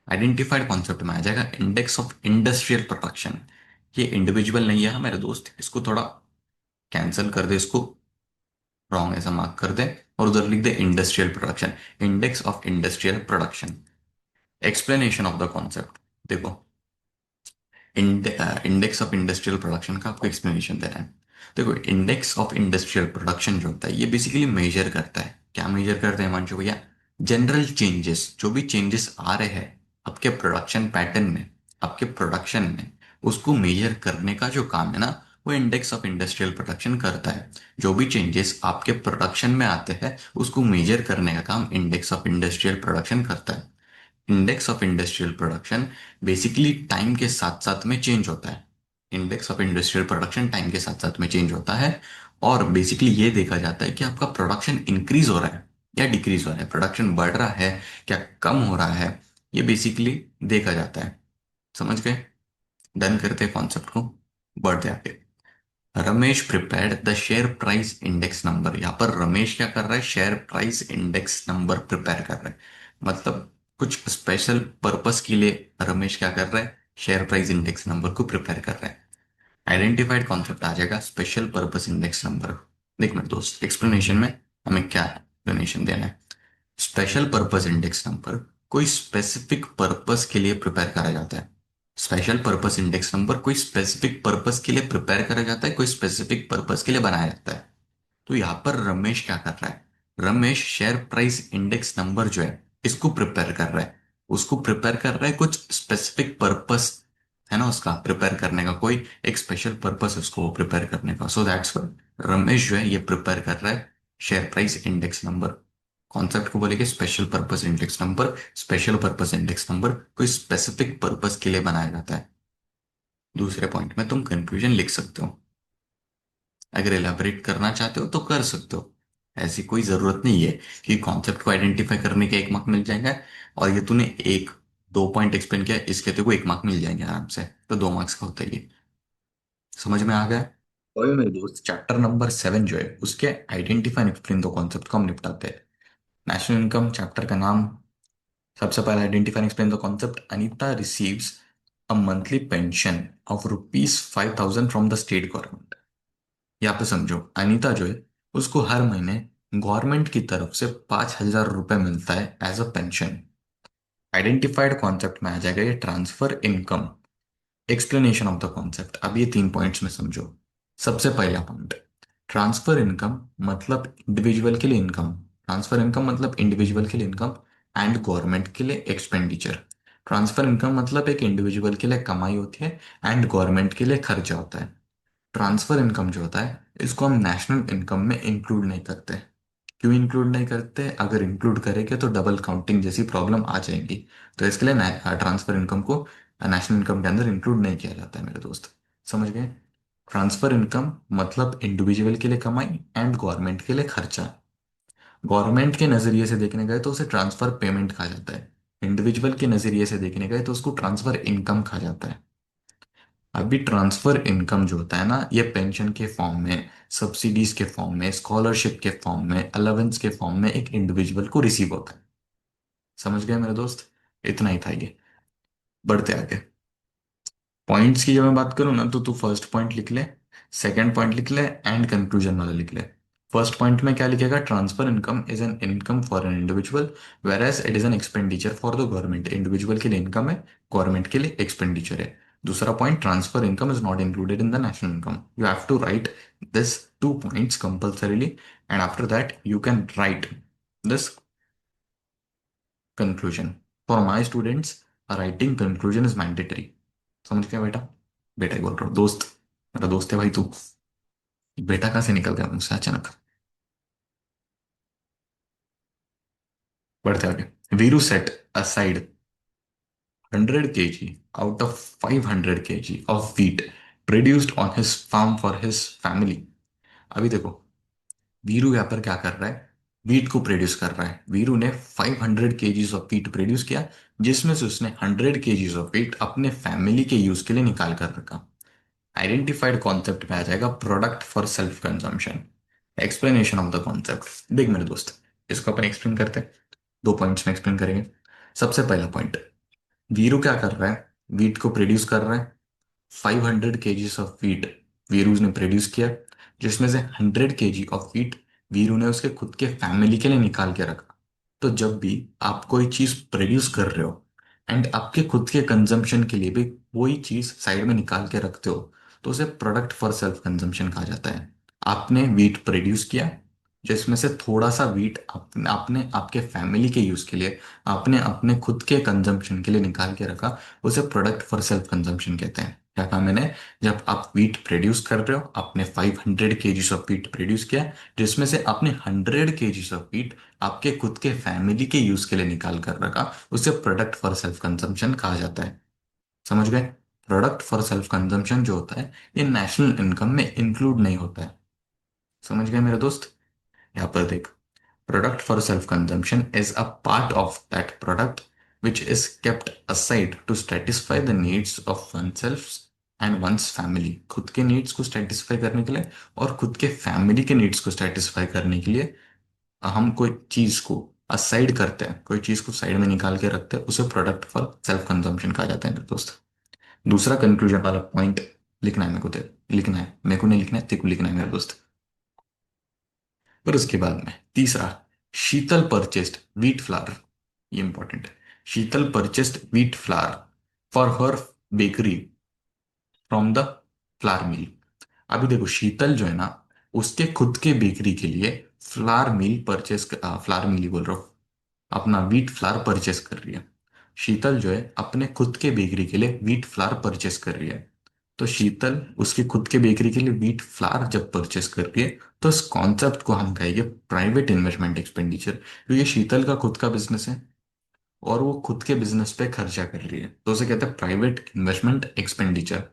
आइडेंटिफाइड कॉन्सेप्ट में आ जाएगा इंडेक्स ऑफ इंडस्ट्रियल प्रोडक्शन। ये इंडिविजुअल नहीं है मेरे दोस्त, इसको थोड़ा कैंसिल कर दे, इसको रॉन्ग ऐसा मार्क कर दे और उधर लिख दे industrial production. Index of industrial production. Explanation of the concept. देखो, इंडेक्स ऑफ इंडस्ट्रियल प्रोडक्शन का आपको एक्सप्लेनेशन देना है। देखो, इंडेक्स ऑफ इंडस्ट्रियल प्रोडक्शन जो होता है ये बेसिकली मेजर करता है, क्या मेजर करते हैं हिमांशु भैया, जनरल चेंजेस, जो भी चेंजेस आ रहे हैं आपके प्रोडक्शन पैटर्न में, आपके प्रोडक्शन में, उसको मेजर करने का जो काम है ना, वो इंडेक्स ऑफ इंडस्ट्रियल प्रोडक्शन करता है। जो भी चेंजेस आपके प्रोडक्शन में आते हैं उसको मेजर करने का काम इंडेक्स ऑफ इंडस्ट्रियल प्रोडक्शन करता है। Index of industrial production basically time के साथ साथ में चेंज होता है। Index of industrial production time के साथ साथ में चेंज होता है और बेसिकली ये देखा जाता है कि आपका प्रोडक्शन इंक्रीज हो रहा है या डिक्रीज हो रहा है, प्रोडक्शन बढ़ रहा है क्या कम हो रहा है, ये बेसिकली देखा जाता है। समझ गए? डन करते हैं कॉन्सेप्ट को, बढ़ते आगे। Ramesh prepared the share price index number. यहाँ पर रमेश क्या कर रहा है, share price index number prepare कर रहा है। मतलब कुछ स्पेशल पर्पस के लिए रमेश क्या कर रहा है, शेयर प्राइस इंडेक्स नंबर को प्रिपेयर कर रहा है। आइडेंटिफाइड कॉन्सेप्ट आ जाएगा स्पेशल पर्पस इंडेक्स नंबर। देख मेरे दोस्त, एक्सप्लेनेशन में हमें क्या एक्सप्लेनेशन देना है। स्पेशल पर्पस इंडेक्स नंबर कोई स्पेसिफिक पर्पस के लिए प्रिपेयर करा जाता है। स्पेशल पर्पस इंडेक्स नंबर कोई स्पेसिफिक पर्पस के लिए प्रिपेयर करा जाता है, कोई स्पेसिफिक पर्पस के लिए बनाया जाता है। तो यहाँ पर रमेश क्या कर रहा है, Ramesh share price index number जो है इसको प्रिपेयर कर रहा है। उसको प्रिपेयर कर रहा है कुछ स्पेसिफिक पर्पस है ना, उसका प्रिपेयर करने का कोई एक स्पेशल पर्पस उसको प्रिपेयर करने का। सो दैट्स व्हाई रमेश जो है ये प्रिपेयर कर रहा है share price index number. Concept को बोलेंगे special purpose index number. Special purpose index number कोई स्पेसिफिक पर्पस के लिए बनाया जाता है। दूसरे पॉइंट में तुम कंफ्यूजन लिख सकते हो, अगर एलैबोरेट करना चाहते हो तो कर सकते हो। ऐसी कोई जरूरत नहीं है कि कॉन्सेप्ट को आइडेंटिफाई करने के 1 मार्क मिल जाएंगे और ये तूने एक दो पॉइंट एक्सप्लेन किया इसके तेरे को 1 मार्क मिल जाएंगे आराम से, तो 2 मार्क्स का होता है ये। समझ में आ गया? तो अभी मेरे दोस्त, चैप्टर नंबर 7 जो है उसके आइडेंटिफाई एंड एक्सप्लेन दो कॉन्सेप्ट को हम निपटाते हैं। नेशनल इनकम चैप्टर का नाम। सबसे पहले identify and explain the concept. Anita receives a monthly pension of ₹5,000 from the state government. यहाँ पे समझो, अनीता जो है उसको हर महीने गवर्नमेंट की तरफ से 5,000 रुपये मिलता है as a pension. Identified concept में आ जाएगा ये transfer income. Explanation of the concept. अब ये 3 पॉइंट्स में समझो। सबसे पहला पॉइंट, ट्रांसफर इनकम मतलब इंडिविजुअल के लिए इनकम। ट्रांसफर इनकम मतलब इंडिविजुअल के लिए इनकम एंड गवर्नमेंट के लिए एक्सपेंडिचर। ट्रांसफर इनकम मतलब एक इंडिविजुअल के लिए कमाई होती है एंड गवर्नमेंट के लिए खर्चा होता है। ट्रांसफर इनकम जो होता है इसको हम नेशनल इनकम में इंक्लूड नहीं करते। क्यों इंक्लूड नहीं करते? अगर इंक्लूड करेंगे तो डबल काउंटिंग जैसी प्रॉब्लम आ जाएंगी। तो इसके लिए ट्रांसफर इनकम को नेशनल इनकम के अंदर इंक्लूड नहीं किया जाता है मेरे दोस्त। समझ गए? ट्रांसफर इनकम मतलब इंडिविजुअल के लिए कमाई एंड गवर्नमेंट के लिए खर्चा। गवर्नमेंट के नजरिए से देखने गए तो उसे ट्रांसफर पेमेंट कहा जाता है। इंडिविजुअल के नजरिए से देखने गए तो उसको ट्रांसफर इनकम कहा जाता है। अभी ट्रांसफर इनकम जो होता है ना, ये पेंशन के फॉर्म में, सब्सिडीज के फॉर्म में, स्कॉलरशिप के फॉर्म में, अलावेंस के फॉर्म में एक इंडिविजुअल को रिसीव होता है। समझ गए मेरे दोस्त? इतना ही था ये। बढ़ते आगे। पॉइंट्स की जब मैं बात करूँ ना, तो तू फर्स्ट पॉइंट लिख ले, सेकंड पॉइंट लिख ले, एंड कंक्लूजन वाला लिख ले। फर्स्ट पॉइंट में क्या लिखेगा? Transfer income is an income for an individual, whereas it is an expenditure for the government. Individual के लिए इनकम है, गवर्नमेंट के लिए एक्सपेंडिचर है। दूसरा point, transfer income is not included in the national income. You have to write this two points compulsorily, and after that you can write this conclusion. For my students, writing conclusion is mandatory. समझ गया बेटा? बेटा ही बोल रहा हूँ, दोस्त, मेरा दोस्त है भाई तू। बेटा कहाँ से निकल गया मुझसे अचानक? बढ़ते आगे। Veeru set aside 100 kg out of 500 kg of wheat produced on his farm for his family। अभी देखो, वीरू यहाँ पर क्या कर रहा है? वीट को प्रोड्यूस कर रहा है। वीरू ने 500 kg ऑफ वीट प्रोड्यूस किया, जिसमें से उसने 100 kg ऑफ वीट अपने फैमिली के यूज के लिए निकाल कर रखा। आइडेंटिफाइड कॉन्सेप्ट में आ जाएगा product for self consumption. Explanation of the concept देख मेरे दोस्त, इसको अपन एक्सप्लेन करते हैं। दो पॉइंट्स में एक्सप्लेन करेंगे। सबसे पहला पॉइंट, वीरू क्या कर रहा है? वीट को प्रोड्यूस कर रहा है। 500 kg ऑफ वीट वीरू ने प्रोड्यूस किया, जिसमें से 100 kg ऑफ वीट वीरू ने उसके खुद के फैमिली के लिए निकाल के रखा। तो जब भी आप कोई चीज प्रोड्यूस कर रहे हो एंड आपके खुद के कंजम्पशन के लिए भी वही चीज साइड में निकाल के रखते हो, तो उसे प्रोडक्ट फॉर सेल्फ कंजम्पशन कहा जाता है। आपने वीट प्रोड्यूस किया, जिसमें से थोड़ा सा वीट आपने आपके फैमिली के यूज के लिए, आपने अपने खुद के कंजम्पशन के लिए निकाल के रखा, उसे प्रोडक्ट फॉर सेल्फ कंजम्पशन कहते हैं। क्या कहा मैंने? जब आप वीट प्रोड्यूस कर रहे हो, आपने 500 kg ऑफ वीट प्रोड्यूस किया, जिसमें से आपने 100 kg ऑफ वीट आपके खुद के फैमिली के यूज के लिए निकाल कर रखा, उसे प्रोडक्ट फॉर सेल्फ कंजम्पशन कहा जाता है। समझ गए? प्रोडक्ट फॉर सेल्फ कंजम्पशन जो होता है, ये नेशनल इनकम में इंक्लूड नहीं होता है। समझ गए मेरे दोस्त? यहाँ पर देख, product for self-consumption is a part of that product which is kept aside to satisfy the needs of oneself and one's family। खुद के नीड्स को सेटिस्फाई करने के लिए और खुद के फैमिली के नीड्स को सेटिस्फाई करने के लिए हम कोई चीज को असाइड करते हैं, कोई चीज को साइड में निकाल के रखते हैं, उसे प्रोडक्ट फॉर सेल्फ कंजम्पशन कहा जाता है मेरे दोस्त। दूसरा कंक्लूजन वाला पॉइंट लिखना है मेरे को, लिखना है मेरे को, नहीं लिखना है तेरे को, लिखना है मेरे दोस्त। पर उसके बाद में तीसरा, शीतल परचेस्ड व्हीट फ्लावर। ये इंपॉर्टेंट है। Sheetal purchased wheat flour for her bakery from the flour mill. अभी देखो, शीतल जो है ना, उसके खुद के बेकरी के लिए फ्लावर मिल परचेस, फ्लावर मिल ही बोल रहा हूँ, अपना व्हीट फ्लावर परचेस कर रही है। शीतल जो है अपने खुद के बेकरी के लिए व्हीट फ्लावर परचेस कर रही है। तो शीतल उसके खुद के बेकरी के लिए व्हीट फ्लावर जब परचेस कर रही है, तो इस कॉन्सेप्ट को हम कहेंगे प्राइवेट इन्वेस्टमेंट एक्सपेंडिचर, क्योंकि शीतल का खुद का बिजनेस है और वो खुद के बिजनेस पे खर्चा कर रही है, तो उसे कहते हैं private investment expenditure.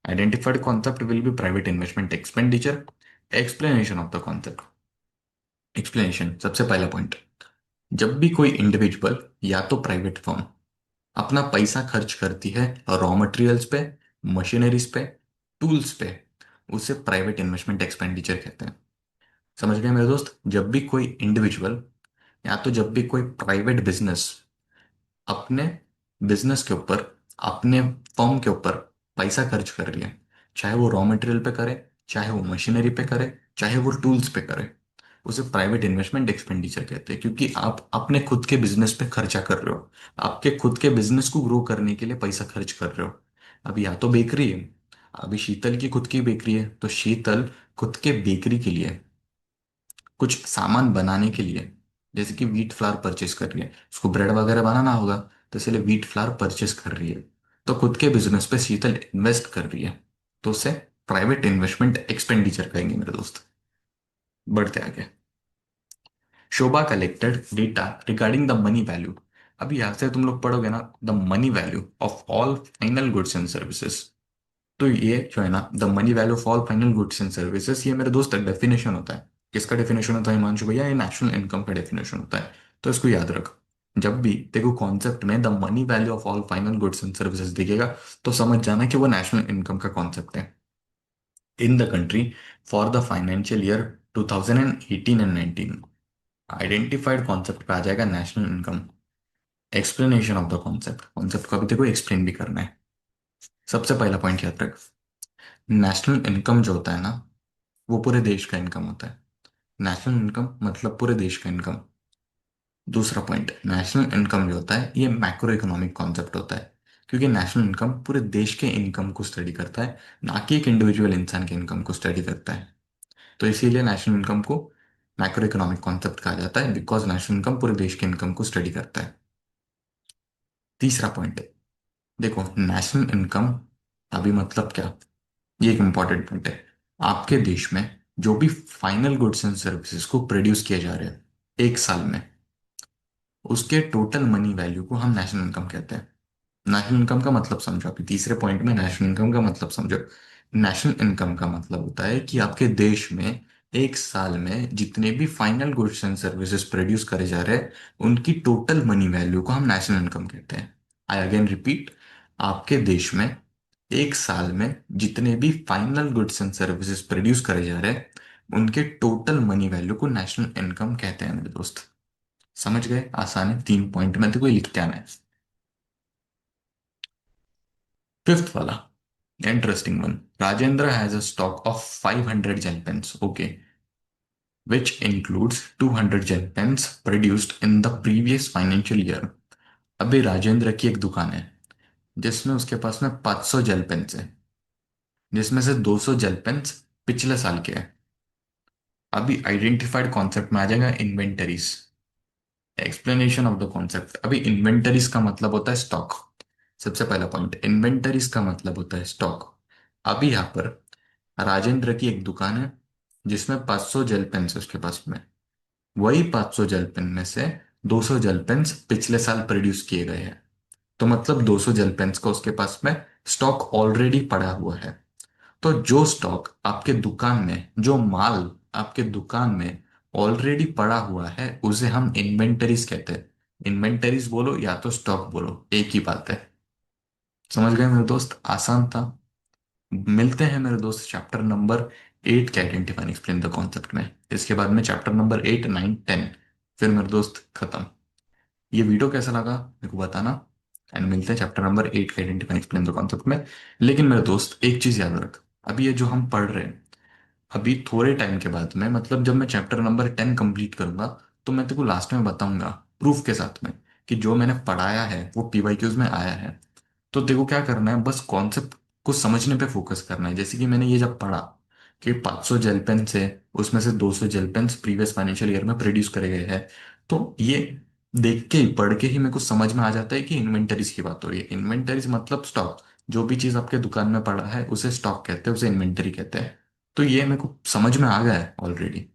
Identified concept will be private investment expenditure. Explanation of the concept. Explanation, सबसे पहला पॉइंट, जब भी कोई इंडिविजुअल या तो प्राइवेट फर्म अपना पैसा खर्च करती है रॉ मटेरियल्स पे, मशीनरीज पे, टूल्स पे, उसे प्राइवेट इन्वेस्टमेंट एक्सपेंडिचर कहते हैं। समझ गए मेरे दोस्त? जब भी कोई इंडिविजुअल या तो जब भी कोई प्राइवेट बिजनेस अपने बिजनेस के ऊपर, अपने फर्म के ऊपर पैसा खर्च कर रही है, चाहे वो रॉ मटेरियल पे करे, चाहे वो मशीनरी पे करे, चाहे वो टूल्स पे करे, उसे प्राइवेट इन्वेस्टमेंट एक्सपेंडिचर कहते हैं, क्योंकि आप अपने खुद के बिजनेस पे खर्चा कर रहे हो, आपके खुद के बिजनेस को ग्रो करने के लिए पैसा खर्च कर रहे हो। अभी या तो बेकरी है, अभी शीतल की खुद की बेकरी है, तो शीतल खुद के बेकरी के लिए कुछ सामान बनाने के लिए, जैसे कि व्हीट फ्लावर परचेस कर रही है, उसको ब्रेड वगैरह बनाना होगा, तो इसलिए व्हीट फ्लावर परचेस कर रही है, तो खुद के बिजनेस पे शीतल इन्वेस्ट कर रही है, तो उसे प्राइवेट इन्वेस्टमेंट एक्सपेंडिचर कहेंगे मेरे दोस्त। बढ़ते आगे। Shobha collected data regarding the money value. अभी यहां से तुम लोग पढ़ोगे ना, the money value of all final goods and services. तो ये जो है ना, the money value of all final goods and services, ये मेरे दोस्त डेफिनेशन होता है। किसका डेफिनेशन होता है हिमांशु भैया? ये नेशनल इनकम का डेफिनेशन होता है, तो इसको याद रख। जब भी देखो कॉन्सेप्ट में the money value of all final goods and services दिखेगा, तो समझ जाना कि वो नेशनल इनकम का कॉन्सेप्ट है in the country for the financial year 2018 and 19। Identified concept पे आ जाएगा national income. Explanation of the concept, concept को अभी देखो एक्सप्लेन भी करना है। सबसे पहला पॉइंट याद रख, नेशनल इनकम जो होता है ना, वो पूरे देश का इनकम होता है। नेशनल इनकम मतलब पूरे देश का इनकम। दूसरा पॉइंट, नेशनल इनकम जो होता है ये मैक्रो इकोनॉमिक कॉन्सेप्ट होता है, क्योंकि नेशनल इनकम पूरे देश के इनकम को स्टडी करता है, ना कि एक इंडिविजुअल इंसान के इनकम को स्टडी करता है। तो इसीलिए नेशनल इनकम को मैक्रो इकोनॉमिक कॉन्सेप्ट कहा जाता है, बिकॉज नेशनल इनकम पूरे देश के इनकम को स्टडी करता है। तीसरा पॉइंट है, देखो नेशनल इनकम अभी मतलब क्या, ये एक इंपॉर्टेंट पॉइंट है। आपके देश में जो भी फाइनल गुड्स एंड सर्विसेज को प्रोड्यूस किए जा रहे हैं एक साल में, उसके टोटल मनी वैल्यू को हम नेशनल इनकम कहते हैं। नेशनल इनकम का मतलब समझो, अभी तीसरे पॉइंट में नेशनल इनकम का मतलब समझो। नेशनल इनकम का मतलब होता है कि आपके देश में एक साल में जितने भी final goods and services produce करे जा रहे हैं, उनकी टोटल मनी वैल्यू को हम नेशनल इनकम कहते हैं। आई अगेन रिपीट, आपके देश में एक साल में जितने भी final goods and services produce करे जा रहे हैं, उनके टोटल मनी वैल्यू को नेशनल इनकम कहते हैं मेरे दोस्त। समझ गए? आसान है, 3 पॉइंट में तो कोई लिखते आना है। फिफ्थ वाला, interesting one. Rajendra has a stock of 500 gel pens, okay, which includes 200 gel pens produced in the previous financial year. अभी राजेंद्र की एक दुकान है जिसमें उसके पास में 500 जेल पेन्स है, जिसमें से 200 जेल पेन्स पिछले साल के हैं। अभी आइडेंटिफाइड कॉन्सेप्ट में आ जाएगा inventories. Explanation of the concept, अभी इन्वेंटरीज का मतलब होता है स्टॉक। सबसे पहला पॉइंट, इन्वेंटरीज का मतलब होता है स्टॉक। अभी यहाँ पर राजेंद्र की एक दुकान है जिसमें 500 जेल पेन्स उसके पास में, वही 500 जेल पेन में से 200 जेल पेन्स पिछले साल प्रोड्यूस किए गए हैं। तो मतलब 200 जेल पेन्स का उसके पास में स्टॉक ऑलरेडी पड़ा हुआ है। तो जो स्टॉक आपके दुकान में, जो माल आपके दुकान में ऑलरेडी पड़ा हुआ है, उसे हम इन्वेंटरीज कहते हैं। इन्वेंटरीज बोलो या तो स्टॉक बोलो, एक ही बात है। समझ गए मेरे दोस्त? आसान था। मिलते हैं मेरे दोस्त चैप्टर नंबर 8 के आइडेंटिफाई एक्सप्लेन द कॉन्सेप्ट में। इसके बाद में चैप्टर नंबर 8, 9, 10, फिर मेरे दोस्त खत्म। ये वीडियो कैसा लगा मेरे को बताना। एंड मिलते हैं चैप्टर नंबर 8 के आइडेंटिफाई एक्सप्लेन द कॉन्सेप्ट में। लेकिन मेरे दोस्त एक चीज याद रख, अभी ये जो हम पढ़ रहे हैं, अभी थोड़े टाइम के बाद में, मतलब जब मैं चैप्टर नंबर 10 कंप्लीट करूंगा, तो मैं तेरे को लास्ट में बताऊंगा प्रूफ के साथ में कि जो मैंने पढ़ाया है वो पीवाईक्यूज में आया है। तो देखो क्या करना है, बस कॉन्सेप्ट को समझने पे फोकस करना है। जैसे कि मैंने ये जब पढ़ा कि 500 जेल पेन से, उसमें से 200 gel pens previous financial year में प्रोड्यूस करे गए हैं, तो ये देख के ही, पढ़ के ही मेरे को समझ में आ जाता है कि इन्वेंटरीज की बात हो रही है। इन्वेंटरीज मतलब स्टॉक। जो भी चीज आपके दुकान में पड़ा है उसे स्टॉक कहते हैं, उसे इन्वेंटरी कहते हैं। तो ये मेरे को समझ में आ गया है ऑलरेडी।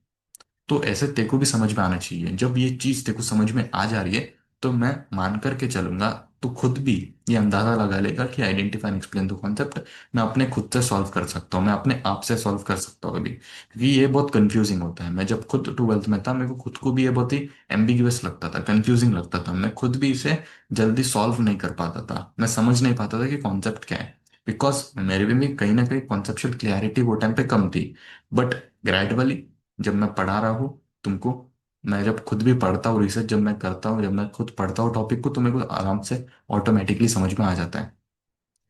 तो ऐसे तेको को भी समझ में आना चाहिए। जब ये चीज तेको समझ में आ जा रही है, तो मैं मान करके चलूंगा, तो खुद भी ये अंदाजा लगा लेगा कि identify and explain the concept मैं अपने खुद से सॉल्व कर सकता हूँ, मैं अपने आप से सॉल्व कर सकता हूँ अभी। क्योंकि ये बहुत कंफ्यूजिंग होता है। मैं जब खुद 12th में था, मेरे को खुद को भी ये बहुत ही एम्बिग्युअस लगता था, कंफ्यूजिंग लगता था। मैं खुद भी इसे जल्दी सॉल्व नहीं कर पाता था, मैं समझ नहीं पाता था कि कॉन्सेप्ट क्या है। बिकॉज मेरे में भी कहीं ना कहीं कॉन्सेप्चुअल क्लैरिटी वो टाइम पे कम थी। बट ग्रेजुअली जब मैं पढ़ा रहा हूँ तुमको, मैं जब खुद भी पढ़ता हूँ, रिसर्च जब मैं करता हूँ, जब मैं खुद पढ़ता हूँ टॉपिक को, तो मेरे को आराम से ऑटोमेटिकली समझ में आ जाता है।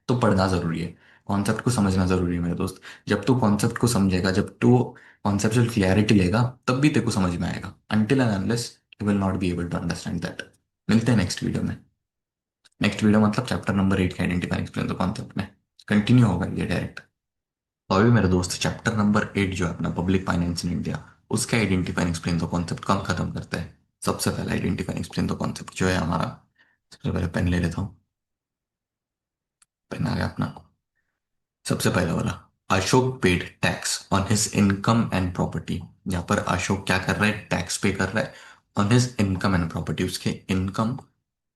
तो पढ़ना जरूरी है, कॉन्सेप्ट को समझना जरूरी है मेरे दोस्त। जब तू कॉन्सेप्ट को समझेगा, जब तू कॉन्सेप्चुअल क्लियरिटी लेगा, तब भी तेरे को समझ में आएगा। Until and unless you will not be able to understand that. मिलते हैं नेक्स्ट वीडियो में। नेक्स्ट वीडियो मतलब चैप्टर नंबर 8 का आइडेंटिफाई एक्सप्लेन द कॉन्सेप्ट में कंटिन्यू होगा ये डायरेक्ट। और भी मेरे दोस्त, चैप्टर नंबर 8 जो है अपना पब्लिक फाइनेंस इन इंडिया, उसका आइडेंटिफाई एक्सप्लेन द कॉन्सेप्ट कम खत्म करते हैं। सबसे पहले आइडेंटिफाई एक्सप्लेन द कॉन्सेप्ट जो है हमारा, सबसे पहले पेन ले लेता हूँ। पेन आ गया अपना। सबसे पहला वाला, Ashok paid tax on his income and property. यहाँ पर अशोक क्या कर रहा है, टैक्स पे कर रहा है on his income and property. उसके इनकम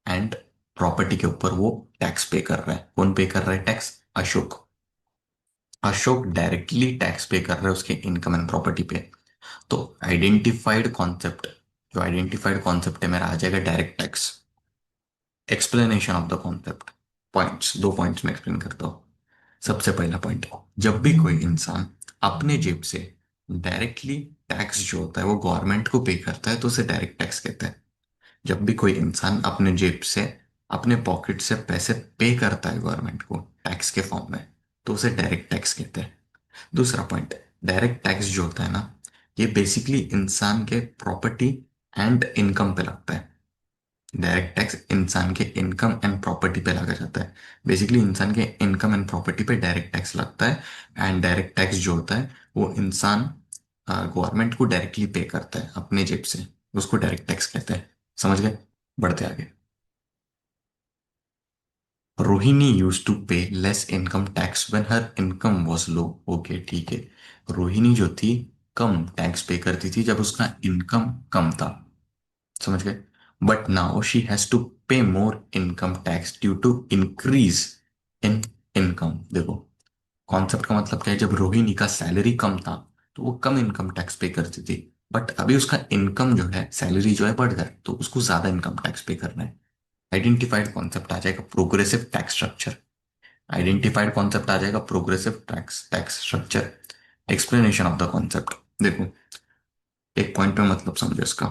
एंड प्रॉपर्टी के ऊपर वो टैक्स पे कर रहा है। कौन पे कर रहा है tax? Ashok. Ashok directly tax पे कर रहा है उसके इनकम एंड प्रॉपर्टी पे। तो आइडेंटिफाइड कॉन्सेप्ट, जो आइडेंटिफाइड कॉन्सेप्ट है मेरा, आ जाएगा direct tax. Explanation of the concept. Points, दो पॉइंट्स में एक्सप्लेन करता हूँ। सबसे पहला पॉइंट, जब भी कोई इंसान अपने जेब से डायरेक्टली टैक्स जो होता है वो गवर्नमेंट को पे करता है तो उसे डायरेक्ट टैक्स कहते हैं। जब भी कोई इंसान अपने जेब से, अपने पॉकेट से पैसे पे करता है गवर्नमेंट को टैक्स के फॉर्म में, तो उसे डायरेक्ट टैक्स कहते हैं। दूसरा पॉइंट, डायरेक्ट टैक्स जो होता है ना, ये बेसिकली इंसान के प्रॉपर्टी एंड इनकम पे लगता है। डायरेक्ट टैक्स इंसान के इनकम एंड प्रॉपर्टी पे लगा जाता है। बेसिकली इंसान के इनकम एंड प्रॉपर्टी पे डायरेक्ट टैक्स लगता है। एंड डायरेक्ट टैक्स जो होता है वो इंसान गवर्नमेंट को डायरेक्टली पे करता है अपने जेब से, उसको डायरेक्ट टैक्स कहते हैं। समझ गए? बढ़ते आगे। रोहिणी यूज टू पे less income tax when her income was low. Okay, ठीक है। रोहिणी जो थी, कम टैक्स पे करती थी जब उसका इनकम कम था। समझ गए? But now she has to pay more income tax due to increase in income. देखो, कॉन्सेप्ट का मतलब क्या है, जब रोहिणी का सैलरी कम था तो वो कम इनकम टैक्स पे करती थी। बट अभी उसका इनकम जो है, सैलरी जो है बढ़ गया, तो उसको ज्यादा इनकम टैक्स पे करना है। आइडेंटिफाइड कॉन्सेप्ट आ जाएगा progressive tax structure. Identified concept आ जाएगा progressive tax tax structure. Explanation of the concept. देखो, एक पॉइंट में मतलब समझो इसका।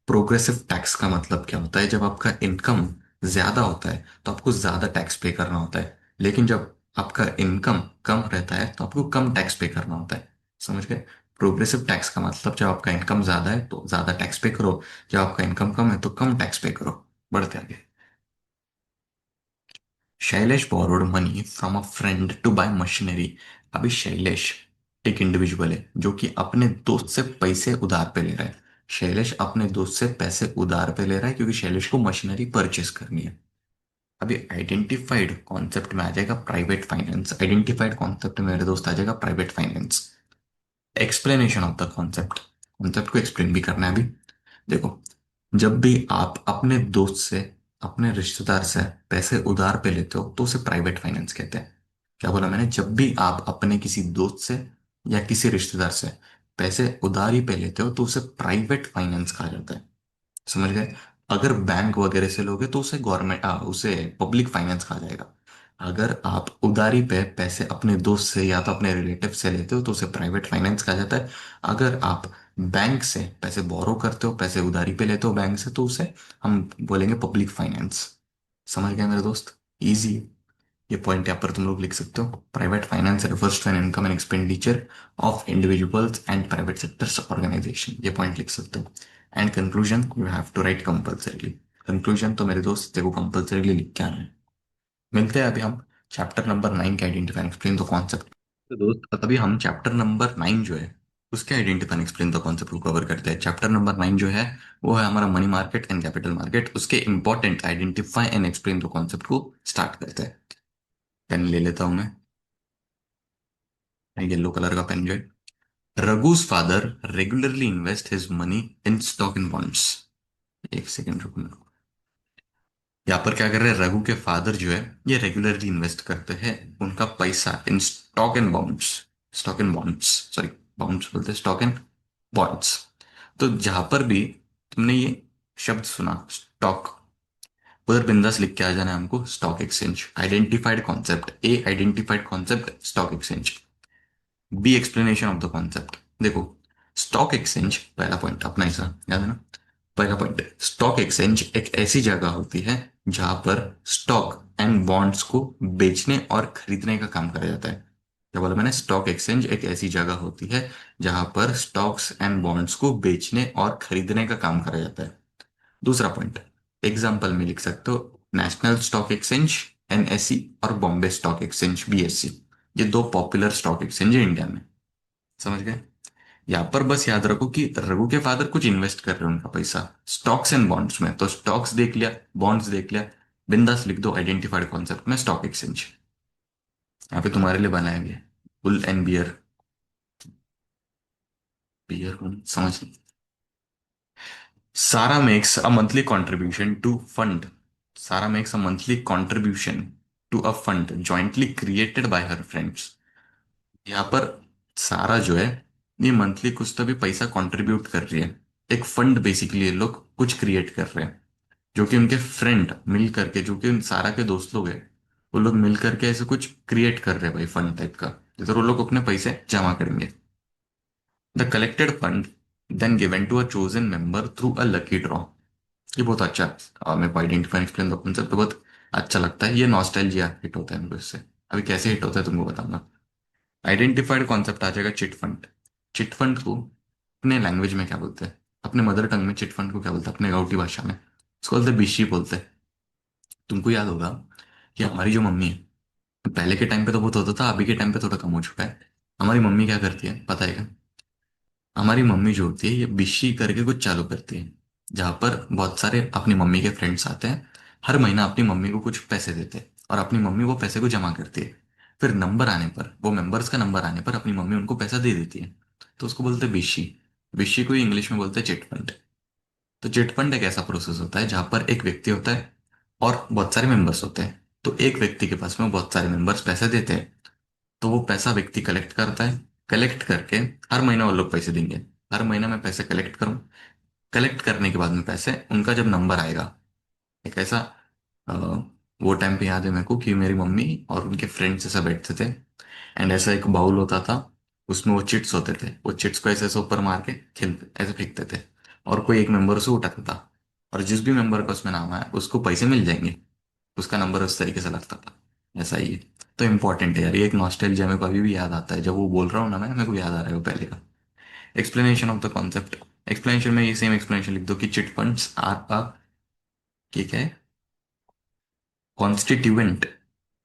प्रोग्रेसिव टैक्स का मतलब क्या होता है, जब आपका इनकम ज्यादा होता है तो आपको ज्यादा टैक्स पे करना होता है, लेकिन जब आपका इनकम कम रहता है तो आपको कम टैक्स पे करना होता है। समझ गए? प्रोग्रेसिव टैक्स का मतलब, जब आपका इनकम ज्यादा है तो ज्यादा टैक्स पे करो, जब आपका इनकम कम है तो कम टैक्स पे करो। बढ़ते आगे। Shailesh borrowed money from a friend to buy machinery. अभी शैलेश एक इंडिविजुअल है जो कि अपने दोस्त से पैसे उधार पे ले रहा है। शैलेश अपने दोस्त से पैसे उधार पे ले रहा है क्योंकि शैलेश को मशीनरी परचेस करनी है। अभी आइडेंटिफाइड कॉन्सेप्ट में आ जाएगा प्राइवेट फाइनेंस। आइडेंटिफाइड कॉन्सेप्ट में मेरे दोस्त आ जाएगा private finance. Explanation of the concept. Concept को एक्सप्लेन भी करना है अभी। देखो, जब भी आप अपने दोस्त से, अपने रिश्तेदार से पैसे उधार पे लेते हो तो उसे प्राइवेट फाइनेंस कहते हैं। क्या बोला मैंने? जब भी आप अपने किसी दोस्त से या किसी रिश्तेदार से पैसे उधारी पे लेते हो तो उसे प्राइवेट फाइनेंस कहा जाता है। समझ गए? अगर बैंक वगैरह से लोगे तो उसे गवर्नमेंट, उसे पब्लिक फाइनेंस कहा जाएगा। अगर आप उधारी पे पैसे अपने दोस्त से या तो अपने रिलेटिव से लेते हो तो उसे प्राइवेट फाइनेंस कहा जाता है। अगर आप बैंक से पैसे बोरो करते हो, पैसे उधारी पे लेते हो बैंक से, तो उसे हम बोलेंगे पब्लिक फाइनेंस। समझ गए मेरे दोस्त? इजी। ये पॉइंट यहाँ पर तुम लोग लिख सकते हो। Private finance refers to an income and expenditure of individuals and private sectors organisation. ये पॉइंट लिख सकते हो। And conclusion you have to write compulsorily. Conclusion तो मेरे दोस्त तेरे को कंपल्सरीली लिख के आना है। मिलते हैं अभी हम चैप्टर नंबर 9 के आइडेंटिफाई एक्सप्लेन द कॉन्सेप्ट। तो दोस्त अभी हम चैप्टर नंबर 9 जो है उसके आइडेंटिफाई एक्सप्लेन द कॉन्सेप्ट को कवर करते हैं। चैप्टर नंबर 9 जो है वो है हमारा money market and capital market. उसके important identify and explain the concept को स्टार्ट करते हैं। पेन ले लेता हूं मैं, येलो कलर का पेन जो है। Raghu's father regularly invest his money in stock in bonds. एक सेकेंड रुकना। यहाँ पर क्या कर रहे हैं, रघु के फादर जो है ये रेगुलरली इन्वेस्ट करते हैं उनका पैसा in stock and bonds. Stock and bonds, sorry, bonds बोलते हैं, स्टॉक एंड बॉन्ड्स। तो जहां पर भी तुमने ये शब्द सुना स्टॉक, उधर बिंदास लिख के आ जाना है हमको stock exchange. Identified concept, A identified concept stock exchange. B explanation of the concept. देखो, स्टॉक एक्सचेंज पहला पॉइंट अपना ऐसा याद है ना। पहला पॉइंट, स्टॉक एक्सचेंज एक ऐसी जगह होती है जहां पर स्टॉक एंड बॉन्ड्स को बेचने और खरीदने का काम करा जाता है। क्या बोला मैंने? स्टॉक एक्सचेंज एक ऐसी जगह होती है जहां पर स्टॉक्स एंड बॉन्ड्स को बेचने और खरीदने का काम करा जाता है। दूसरा पॉइंट, एग्जाम्पल में लिख सकते हो नेशनल स्टॉक एक्सचेंज एनएसई और बॉम्बे स्टॉक एक्सचेंज बीएससी। ये दो पॉपुलर स्टॉक एक्सचेंज है इंडिया में। समझ गए? यहाँ पर बस याद रखो कि रघु के फादर कुछ इन्वेस्ट कर रहे हैं उनका पैसा स्टॉक्स एंड बॉन्ड्स में, तो स्टॉक्स देख लिया, बॉन्ड्स देख लिया, बिंदास लिख दो आइडेंटिफाइड कॉन्सेप्ट में स्टॉक एक्सचेंज। यहाँ पे तुम्हारे लिए बनाया गया बुल एंड बियर। बियर कौन समझ नहीं। Sara makes a monthly contribution to fund. Sara makes a monthly contribution to a fund jointly created by her friends. यहाँ पर सारा जो है ये मंथली कुछ तो भी पैसा कंट्रीब्यूट कर रही है। एक फंड बेसिकली ये लोग कुछ क्रिएट कर रहे हैं। जो कि उनके फ्रेंड मिल करके, जो कि उन सारा के दोस्त लोग हैं, वो लोग मिल करके ऐसे कुछ क्रिएट कर रहे हैं भाई, फंड टाइप का, जिधर वो लोग अपने पैसे जमा करेंगे। The collected fund then given to a chosen member through a lucky draw. ये बहुत अच्छा मेरे को आइडेंटिफाई एक्सप्लेन द कॉन्सेप्ट बहुत अच्छा लगता है। ये नॉस्टैल्जिया हिट होता है मेरे को इससे। अभी कैसे हिट होता है तुमको बताऊंगा। आइडेंटिफाइड कॉन्सेप्ट आ जाएगा चिट फंड। चिट फंड को अपने लैंग्वेज में क्या बोलते हैं, अपने मदर टंग में चिट फंड को क्या बोलते हैं, अपने गाउटी भाषा में इसको बोलते हैं बिशी बोलते हैं। तुमको याद होगा कि हमारी जो मम्मी है, पहले के टाइम पे तो बहुत होता था, अभी के टाइम पे थोड़ा कम हो चुका है। हमारी मम्मी क्या करती है पता है क्या? हमारी मम्मी जो होती है ये बिशी करके कुछ चालू करती है, जहाँ पर बहुत सारे अपनी मम्मी के फ्रेंड्स आते हैं, हर महीना अपनी मम्मी को कुछ पैसे देते हैं और अपनी मम्मी वो पैसे को जमा करती है। फिर नंबर आने पर, वो मेंबर्स का नंबर आने पर अपनी मम्मी उनको पैसा दे देती है। तो उसको बोलते हैं बिशी। बिशी को इंग्लिश में बोलते हैं चिट फंड। तो चिट फंड एक ऐसा प्रोसेस होता है जहां पर एक व्यक्ति होता है और बहुत सारे मेंबर्स होते हैं। तो एक व्यक्ति के पास में बहुत सारे मेंबर्स पैसे देते हैं, तो वो पैसा व्यक्ति कलेक्ट करता है। कलेक्ट करके हर महीना वो लोग पैसे देंगे। हर महीना मैं पैसे कलेक्ट करूँ, कलेक्ट करने के बाद में पैसे उनका जब नंबर आएगा, एक ऐसा अ, वो टाइम पे याद है मेरे को कि मेरी मम्मी और उनके फ्रेंड्स ऐसा बैठते थे, एंड ऐसा एक बाउल होता था, उसमें वो चिट्स होते थे, वो चिट्स को ऐसे ऐसे ऊपर मार के खेलते ऐसे फेंकते थे, और कोई एक मेंबर उसे उठाता था, और जिस भी मेंबर का उसमें नाम आया उसको पैसे मिल जाएंगे। उसका नंबर उस तरीके से लगता था। ऐसा ही है। तो इम्पोर्टेंट है यार, ये एक नॉस्टैल्जिया मेरे को अभी भी याद आता है, जब वो बोल रहा हूँ ना मैं, मेरे को याद आ रहा है वो पहले का। Explanation of the concept. Explanation में ये सेम एक्सप्लेनेशन लिख दो कि चिट फंड्स आर अ, ठीक है, constituent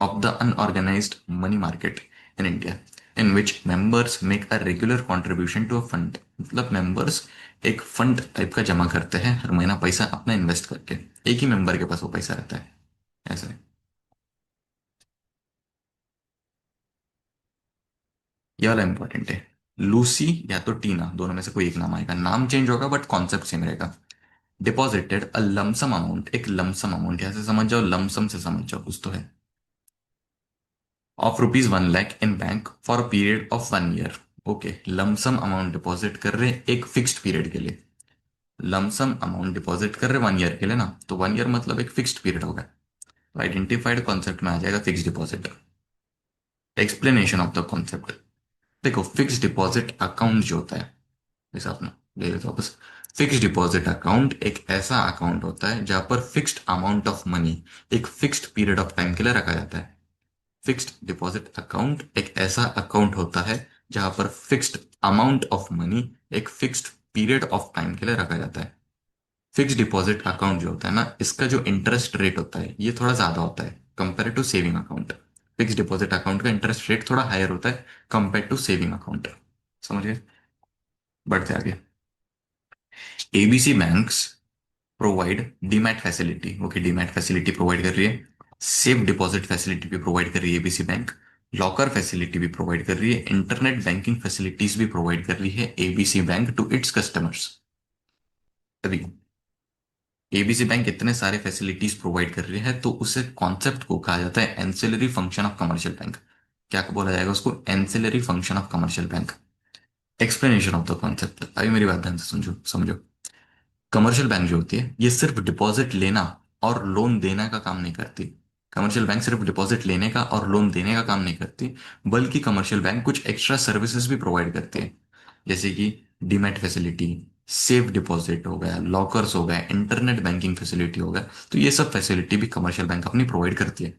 of the unorganized money market in India, in which members make a regular contribution to a fund। मतलब मेंबर्स एक फंड टाइप का जमा करते हैं हर महीना पैसा अपना इन्वेस्ट करके। एक ही मेंबर के पास वो पैसा रहता है। ऐसा है। ये वाला इंपॉर्टेंट है। लूसी या तो टीना, दोनों में से कोई एक नाम आएगा, नाम चेंज होगा बट कॉन्सेप्ट सेम रहेगा। डिपॉजिटेड अ लमसम अमाउंट, एक लमसम अमाउंट, ऐसे समझ जाओ, लमसम से समझ जाओ कुछ तो है, of rupees 1 lakh in bank for a period of 1 year. Okay, lump sum amount deposit कर रहे हैं एक फिक्स्ड पीरियड के लिए। लमसम अमाउंट डिपॉजिट कर रहे 1 ईयर के लिए ना, तो 1 ईयर मतलब एक फिक्स्ड पीरियड होगा। तो आइडेंटिफाइड कॉन्सेप्ट में आ जाएगा fixed deposit. Explanation of the concept. देखो, फिक्स्ड डिपॉजिट अकाउंट जो होता है, जैसे आपने ले लेते हो बस। फिक्स्ड डिपॉजिट अकाउंट एक ऐसा अकाउंट होता है जहां पर फिक्स्ड अमाउंट ऑफ मनी एक फिक्स्ड पीरियड ऑफ टाइम के लिए रखा जाता है। फिक्स्ड डिपॉजिट अकाउंट एक ऐसा अकाउंट होता है जहां पर फिक्स्ड अमाउंट ऑफ मनी एक फिक्स्ड पीरियड ऑफ टाइम के लिए रखा जाता है। फिक्स्ड डिपॉजिट अकाउंट जो होता है ना, इसका जो इंटरेस्ट रेट होता है ये थोड़ा ज्यादा होता है compare to saving account. Fixed deposit account का इंटरेस्ट रेट थोड़ा हायर होता है कंपेयर टू सेविंग अकाउंट। समझ गए? बढ़ते आगे। ABC banks provide demat facility. Okay, demat facility provide कर रही है। सेफ डिपॉजिट फैसिलिटी भी प्रोवाइड कर रही है एबीसी बैंक। लॉकर फैसिलिटी भी प्रोवाइड कर रही है। इंटरनेट बैंकिंग फैसिलिटीज भी प्रोवाइड कर रही है ABC bank to its customers. अभी एबीसी बैंक इतने सारे फैसिलिटीज प्रोवाइड कर रही है, तो उसे कॉन्सेप्ट को कहा जाता है ancillary function of commercial bank. क्या बोला जाएगा उसको? Ancillary function of commercial bank. Explanation of the concept, अभी मेरी बात ध्यान से समझो समझो। कमर्शियल बैंक जो होती है ये सिर्फ डिपॉजिट लेना और लोन देना का काम नहीं करती। कमर्शियल बैंक सिर्फ डिपॉजिट लेने का और लोन देने का काम नहीं करती, बल्कि कमर्शियल बैंक कुछ एक्स्ट्रा सर्विसेज भी प्रोवाइड करती है, जैसे कि डीमैट फैसिलिटी, सेफ डिपॉजिट हो गया, लॉकर्स हो गए, इंटरनेट बैंकिंग फैसिलिटी हो गया। तो ये सब फैसिलिटी भी कमर्शियल बैंक अपनी प्रोवाइड करती है।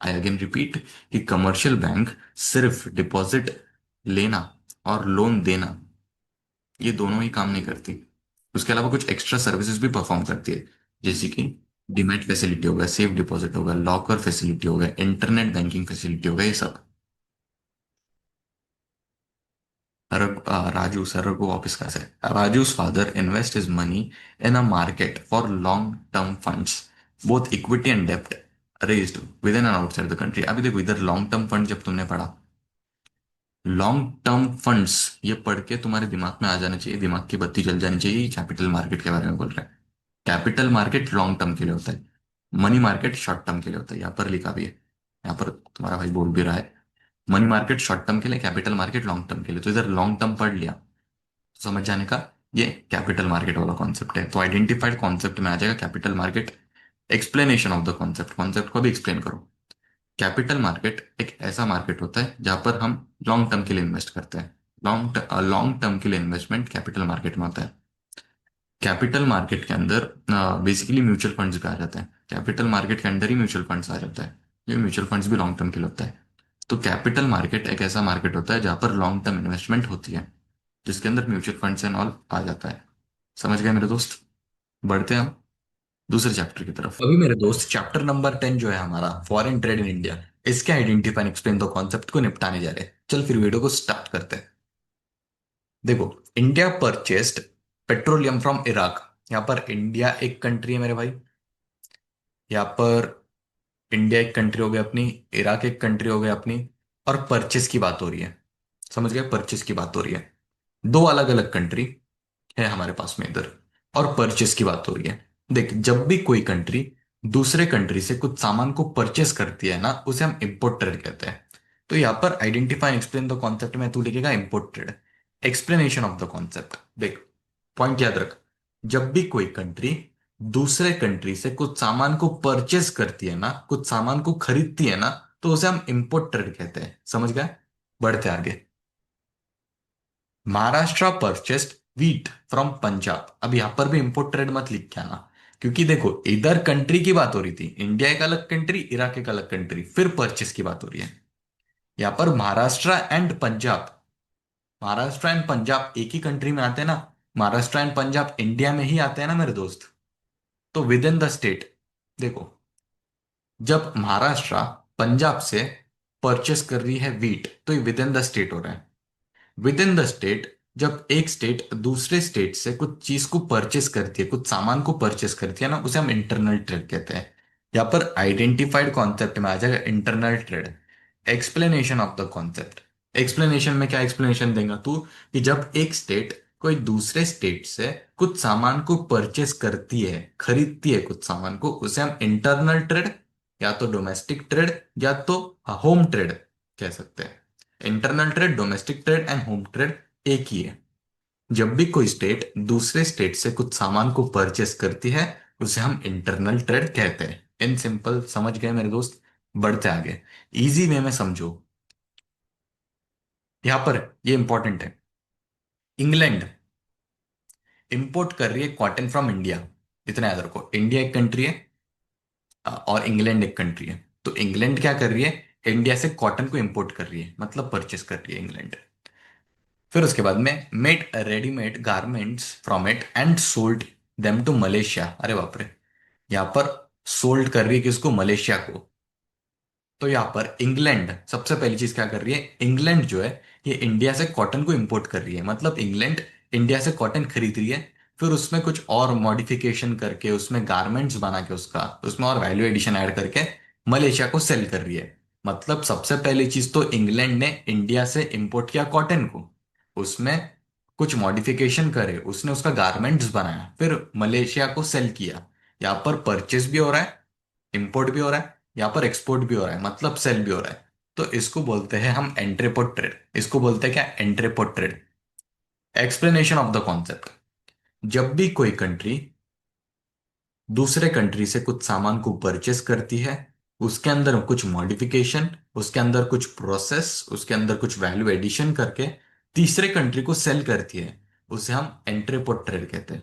आई अगेन रिपीट कि कमर्शियल बैंक सिर्फ डिपॉजिट लेना और लोन देना, ये दोनों ही काम नहीं करती, उसके अलावा कुछ एक्स्ट्रा सर्विसेज भी परफॉर्म करती है, जैसे कि डीमैट फैसिलिटी होगा, सेफ डिपॉजिट होगा, लॉकर फैसिलिटी होगा, इंटरनेट बैंकिंग फैसिलिटी होगा, ये सब। राजू सर को वापस कहा से, Raju's father invest his money in a market for long term funds, both equity and डेप्ट raised within and outside the country. अभी देखो इधर लॉन्ग टर्म फंड जब तुमने पढ़ा, लॉन्ग टर्म फंड्स, ये पढ़ के तुम्हारे दिमाग में आ जाना चाहिए, दिमाग की बत्ती जल जानी चाहिए, कैपिटल मार्केट के बारे में बोल रहा है। कैपिटल मार्केट लॉन्ग टर्म के लिए होता है, मनी मार्केट शॉर्ट टर्म के लिए होता है, यहाँ पर लिखा भी है, यहाँ पर तुम्हारा भाई बोल भी रहा है। मनी मार्केट शॉर्ट टर्म के लिए, कैपिटल मार्केट लॉन्ग टर्म के लिए। तो इधर लॉन्ग टर्म पढ़ लिया तो समझ जाने का, ये कैपिटल मार्केट वाला कॉन्सेप्ट है। तो आइडेंटिफाइड कॉन्सेप्ट में आ जाएगा capital market. Explanation of the concept, concept को भी एक्सप्लेन करो। कैपिटल मार्केट एक ऐसा मार्केट होता है जहां पर हम लॉन्ग टर्म के लिए इन्वेस्ट करते हैं। लॉन्ग टर्म के लिए इन्वेस्टमेंट कैपिटल मार्केट में होता है। कैपिटल मार्केट के अंदर बेसिकली म्यूचुअल फंड्स भी आ जाते हैं। कैपिटल मार्केट के अंदर ही म्यूचुअल फंड्स आ जाता है। ये म्यूचुअल फंड्स भी लॉन्ग टर्म के लिए होता है। तो कैपिटल मार्केट एक ऐसा मार्केट होता है जहां पर लॉन्ग टर्म इन्वेस्टमेंट होती है, जिसके अंदर म्यूचुअल फंड्स एंड ऑल आ जाता है। समझ गए मेरे दोस्त? बढ़ते हैं हम दूसरे चैप्टर की तरफ। अभी मेरे दोस्त चैप्टर नंबर 10 जो है हमारा फॉरेन ट्रेड इन इंडिया, इसके identify and explain the concept को निपटाने जा रहे हैं। चल फिर वीडियो को स्टार्ट करते हैं। देखो, India purchased petroleum from Iraq. यहाँ पर इंडिया एक कंट्री है मेरे भाई। यहाँ पर इंडिया एक कंट्री हो गई अपनी, इराक एक कंट्री हो गई अपनी, और परचेस की बात हो रही है। समझ गए? परचेस की बात हो रही है। दो अलग अलग कंट्री है हमारे पास में इधर, और परचेस की बात हो रही है। देख, जब भी कोई कंट्री दूसरे कंट्री से कुछ सामान को परचेस करती है ना, उसे हम इंपोर्ट ट्रेड कहते हैं। तो यहाँ पर आइडेंटिफाई एक्सप्लेन द कॉन्सेप्ट में तू लिखेगा import trade. Explanation of the concept. देख, पॉइंट याद रख। जब भी कोई कंट्री दूसरे कंट्री से कुछ सामान को परचेस करती है ना, कुछ सामान को खरीदती है ना, तो उसे हम इंपोर्ट ट्रेड कहते हैं। समझ गए? बढ़ते आगे। Maharashtra purchased wheat from Punjab. अब यहां पर भी इंपोर्ट ट्रेड मत लिख के आना, क्योंकि देखो इधर कंट्री की बात हो रही थी, इंडिया एक अलग कंट्री, इराक एक अलग कंट्री, फिर परचेस की बात हो रही है। यहां पर महाराष्ट्र एंड पंजाब, महाराष्ट्र एंड पंजाब एक ही कंट्री में आते हैं ना। महाराष्ट्र एंड पंजाब इंडिया में ही आते हैं ना मेरे दोस्त। तो विद इन द स्टेट, देखो, जब महाराष्ट्र पंजाब से परचेस कर रही है व्हीट, तो ये विद इन द स्टेट हो रहा है। विद इन द स्टेट, जब एक स्टेट दूसरे स्टेट से कुछ चीज को परचेस करती है, कुछ सामान को परचेस करती है ना, उसे हम इंटरनल ट्रेड कहते हैं। यहाँ पर आइडेंटिफाइड कॉन्सेप्ट में आ जाएगा internal trade. Explanation of the concept. Explanation में क्या एक्सप्लेनेशन देगा तू? कि जब एक स्टेट कोई दूसरे स्टेट से कुछ सामान को परचेस करती है, खरीदती है कुछ सामान को, उसे हम इंटरनल ट्रेड या तो डोमेस्टिक ट्रेड या तो होम ट्रेड कह सकते हैं। Internal trade, domestic trade and home trade एक ही है। जब भी कोई स्टेट दूसरे स्टेट से कुछ सामान को परचेस करती है, उसे हम इंटरनल ट्रेड कहते हैं। इन सिंपल, समझ गए मेरे दोस्त? बढ़ते आगे, इजी वे में समझो। यहां पर ये इंपॉर्टेंट है। इंग्लैंड इंपोर्ट कर रही है कॉटन फ्रॉम इंडिया। इतना याद रखो, इंडिया एक कंट्री है और इंग्लैंड एक कंट्री है। तो इंग्लैंड क्या कर रही है? इंडिया से कॉटन को इंपोर्ट कर रही है, मतलब परचेस कर रही है इंग्लैंड। फिर उसके बाद में made readymade garments from it and sold them to Malaysia. अरे बाप रे! यहाँ पर सोल्ड कर रही है किसको? मलेशिया को। तो यहाँ पर इंग्लैंड सबसे पहली चीज क्या कर रही है? इंग्लैंड जो है, ये इंडिया से कॉटन को इंपोर्ट कर रही है, मतलब इंग्लैंड इंडिया से कॉटन खरीद रही है, फिर उसमें कुछ और मॉडिफिकेशन करके, उसमें गारमेंट्स बना के, उसका उसमें और वैल्यू एडिशन ऐड करके मलेशिया को सेल कर रही है। मतलब सबसे पहली चीज तो इंग्लैंड ने इंडिया से इंपोर्ट किया कॉटन को, उसमें कुछ मॉडिफिकेशन करे, उसने उसका गारमेंट्स बनाया, फिर मलेशिया को सेल किया। यहाँ पर परचेस भी हो रहा है, इंपोर्ट भी हो रहा है, यहाँ पर एक्सपोर्ट भी हो रहा है, मतलब सेल भी हो रहा है। तो इसको बोलते हैं हम एंट्रीपोर्ट ट्रेड। इसको बोलते हैं क्या? Entrepot trade. Explanation of the concept. जब भी कोई कंट्री दूसरे कंट्री से कुछ सामान को परचेस करती है, उसके अंदर कुछ मॉडिफिकेशन, उसके अंदर कुछ प्रोसेस, उसके अंदर कुछ वैल्यू एडिशन करके तीसरे कंट्री को सेल करती है, उसे हम एंट्रीपोर्ट ट्रेड कहते हैं।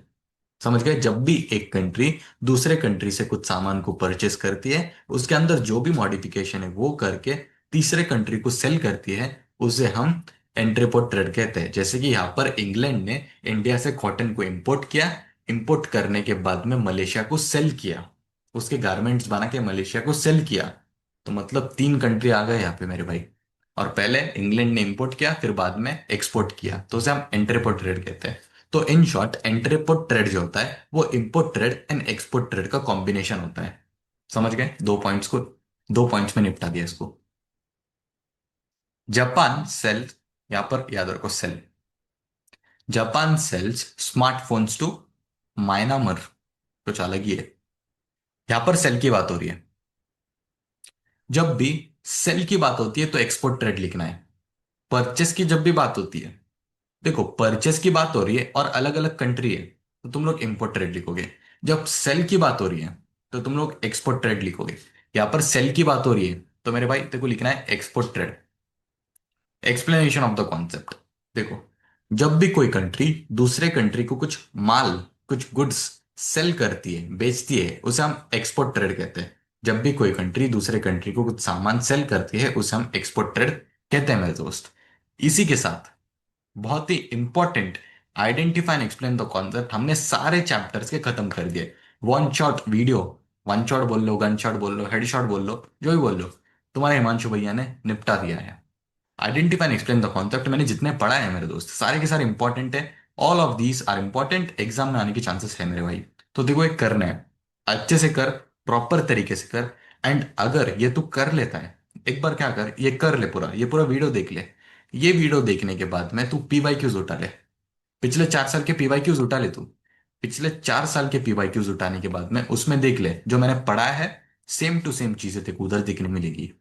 समझ गए? जब भी एक कंट्री दूसरे कंट्री से कुछ सामान को परचेस करती है, उसके अंदर जो भी मॉडिफिकेशन है वो करके तीसरे कंट्री को सेल करती है, उसे हम एंट्रीपोर्ट ट्रेड कहते हैं। जैसे कि यहाँ पर इंग्लैंड ने इंडिया से कॉटन को इंपोर्ट किया, इंपोर्ट करने के बाद में मलेशिया को सेल किया, उसके गारमेंट्स बना के मलेशिया को सेल किया। तो मतलब तीन कंट्री आ गए यहाँ पे मेरे भाई। और पहले इंग्लैंड ने इंपोर्ट किया, फिर बाद में एक्सपोर्ट किया, तो उसे हम एंट्रीपोर्ट ट्रेड कहते हैं। तो इन शॉर्ट, एंट्रीपोर्ट ट्रेड जो होता है वो import trade and export trade का कॉम्बिनेशन होता है। समझ गए? दो पॉइंट्स को, दो पॉइंट्स में निपटा दिया इसको। जापान सेल, यहां पर याद रखो sell. Japan sells smartphones to Myanmar. कुछ अलग ही है। यहां पर सेल की बात हो रही है। जब भी सेल की बात होती है तो एक्सपोर्ट ट्रेड लिखना है। परचेस की जब भी बात होती है, देखो, परचेस की बात हो रही है और अलग अलग कंट्री है, तो तुम लोग इंपोर्ट ट्रेड लिखोगे। जब सेल की बात हो रही है तो तुम लोग एक्सपोर्ट ट्रेड लिखोगे। यहाँ पर सेल की बात हो रही है तो मेरे भाई तेको लिखना है export trade. Explanation of the concept. देखो, जब भी कोई कंट्री दूसरे कंट्री को कुछ माल, कुछ गुड्स सेल करती है, बेचती है, उसे हम एक्सपोर्ट ट्रेड कहते हैं। जब भी कोई कंट्री दूसरे कंट्री को कुछ सामान सेल करती है, उसे हम एक्सपोर्ट ट्रेड कहते हैं मेरे दोस्त। इसी के साथ बहुत ही important, identify and explain the concept हमने सारे चैप्टर्स के खत्म कर दिए। One shot video, one shot बोल लो, गन शॉट बोल लो, हेड शॉट बोल लो, जो भी बोल लो, तुम्हारे हिमांशु भैया ने निपटा दिया है। Identify and explain the concept मैंने जितने पढ़ा है मेरे दोस्त, सारे के सारे इंपॉर्टेंट है। All of these are important, exam में आने के चांसेस है मेरे भाई। तो देखो, एक करना है, अच्छे से कर, प्रॉपर तरीके से कर। एंड अगर ये तू कर लेता है, एक बार क्या कर, ये कर ले पूरा, ये पूरा वीडियो देख ले। ये वीडियो देखने के बाद में तू पीवाई क्यूज उठा ले। पिछले 4 साल के पीवाई क्यूज उठा ले तू। पिछले 4 साल के पीवाई क्यूज उठाने के बाद में उसमें देख ले जो मैंने पढ़ा है, सेम टू सेम चीजें तेरे को उधर देखने मिलेगी।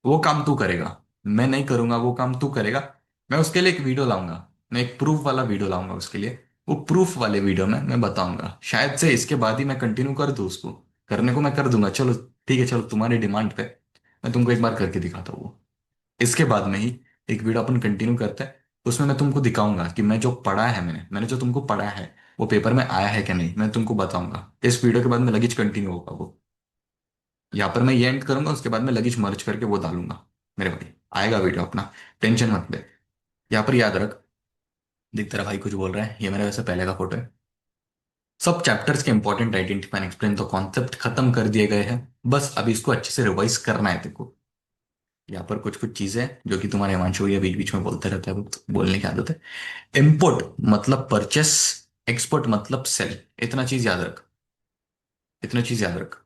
वो काम तू करेगा, मैं नहीं करूंगा, वो काम तू करेगा। मैं उसके लिए एक वीडियो लाऊंगा, मैं एक प्रूफ वाला वीडियो लाऊंगा उसके लिए। वो प्रूफ वाले वीडियो में मैं बताऊंगा, शायद से इसके बाद ही मैं कंटिन्यू कर दूं उसको। करने को मैं कर दूंगा, चलो ठीक है, चलो तुम्हारी डिमांड पे मैं तुमको एक बार करके दिखाता हूँ वो। इसके बाद में ही एक वीडियो अपन कंटिन्यू करते हैं। उसमें मैं तुमको दिखाऊंगा कि मैं जो पढ़ा है, मैंने जो तुमको पढ़ा है वो पेपर में आया है कि नहीं, मैं तुमको बताऊंगा। इस वीडियो के बाद में लगेज कंटिन्यू होगा वो। यहाँ पर मैं ये एंड करूंगा, उसके बाद में लगेज मर्ज करके वो डालूंगा। मेरे भाई आएगा वीडियो अपना, टेंशन मत ले। यहाँ पर याद रख, देख तेरा भाई कुछ बोल रहा है, ये मेरा वैसे पहले का फोटो है। सब चैप्टर्स के इंपॉर्टेंट आइडेंटिफाई एक्सप्लेन तो कॉन्सेप्ट खत्म कर दिए गए हैं। बस अभी इसको अच्छे से रिवाइज करना है देखो। यहाँ पर कुछ कुछ चीजें जो कि तुम्हारे हिमांशु ये बीच बीच में बोलते रहता है, वो बोलने की आदत है। इम्पोर्ट मतलब परचेस, एक्सपोर्ट मतलब सेल। इतना चीज याद रख, इतना चीज याद रख।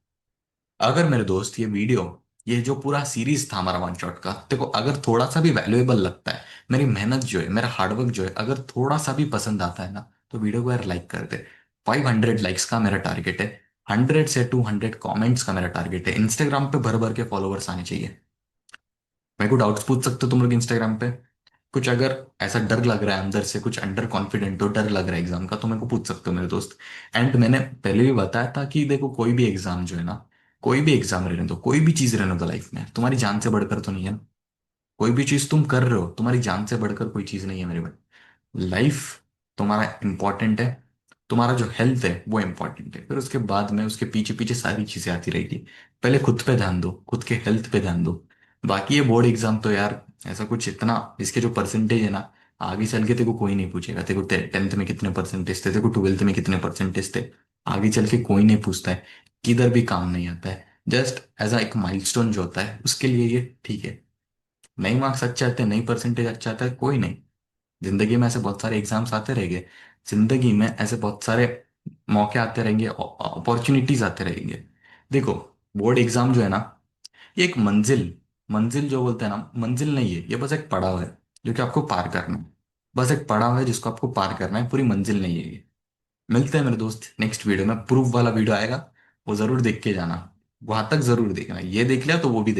अगर मेरे दोस्त ये वीडियो, ये जो पूरा सीरीज था हमारा वन शॉट का, देखो अगर थोड़ा सा भी वैल्यूएबल लगता है, मेरी मेहनत जो है, मेरा हार्डवर्क जो है, अगर थोड़ा सा भी पसंद आता है ना, तो वीडियो को यार लाइक कर दे। 500 लाइक्स का मेरा टारगेट है। 100 से 200 कमेंट्स का मेरा टारगेट है। इंस्टाग्राम पे भर भर के फॉलोवर्स आने चाहिए। मेरे को डाउट्स पूछ सकते हो तुम लोग इंस्टाग्राम पे। कुछ अगर ऐसा डर लग रहा है अंदर से, कुछ अंडर कॉन्फिडेंट हो, डर लग रहा है एग्जाम का, तो मेरे को पूछ सकते हो मेरे दोस्त। एंड मैंने पहले भी बताया था कि देखो, कोई भी एग्जाम जो है ना, कोई भी एग्जाम रहने दो, कोई भी चीज रहने दो लाइफ में, तुम्हारी जान से बढ़कर तो नहीं है ना। कोई भी चीज तुम कर रहे हो, तुम्हारी जान से बढ़कर कोई चीज नहीं है मेरे भाई। लाइफ तुम्हारा इंपॉर्टेंट है, तुम्हारा जो हेल्थ है वो इंपॉर्टेंट है, फिर उसके बाद में उसके पीछे पीछे सारी चीजें आती रहेगी। पहले खुद पे ध्यान दो, खुद के हेल्थ पे ध्यान दो। बाकी ये बोर्ड एग्जाम तो यार ऐसा कुछ इतना, इसके जो परसेंटेज है ना, आगे चल के तेरे को कोई नहीं पूछेगा तेरे को 10th में कितने परसेंटेज थे, तेरे को 12th में कितने परसेंटेज थे। आगे चल के कोई नहीं पूछता है, किधर भी काम नहीं आता है। जस्ट एज अ एक माइलस्टोन जो होता है उसके लिए ये ठीक है। नहीं मार्क्स अच्छे आते हैं, नहीं परसेंटेज अच्छा आता है, कोई नहीं। जिंदगी में ऐसे बहुत सारे एग्जाम्स आते रहेंगे। जिंदगी में ऐसे बहुत सारे मौके आते रहेंगे, अपॉर्चुनिटीज आते रहेंगे। देखो, बोर्ड एग्जाम जो है ना, ये एक मंजिल, मंजिल जो बोलते हैं ना, मंजिल नहीं है ये, बस एक पड़ाव है जो कि आपको पार करना है। बस एक पड़ाव है जिसको आपको पार करना है, पूरी मंजिल नहीं है ये। मिलते हैं मेरे दोस्त नेक्स्ट वीडियो में, प्रूफ वाला वीडियो आएगा, वो जरूर देख के जाना। वहां तक जरूर देखना, ये देख लिया तो वो भी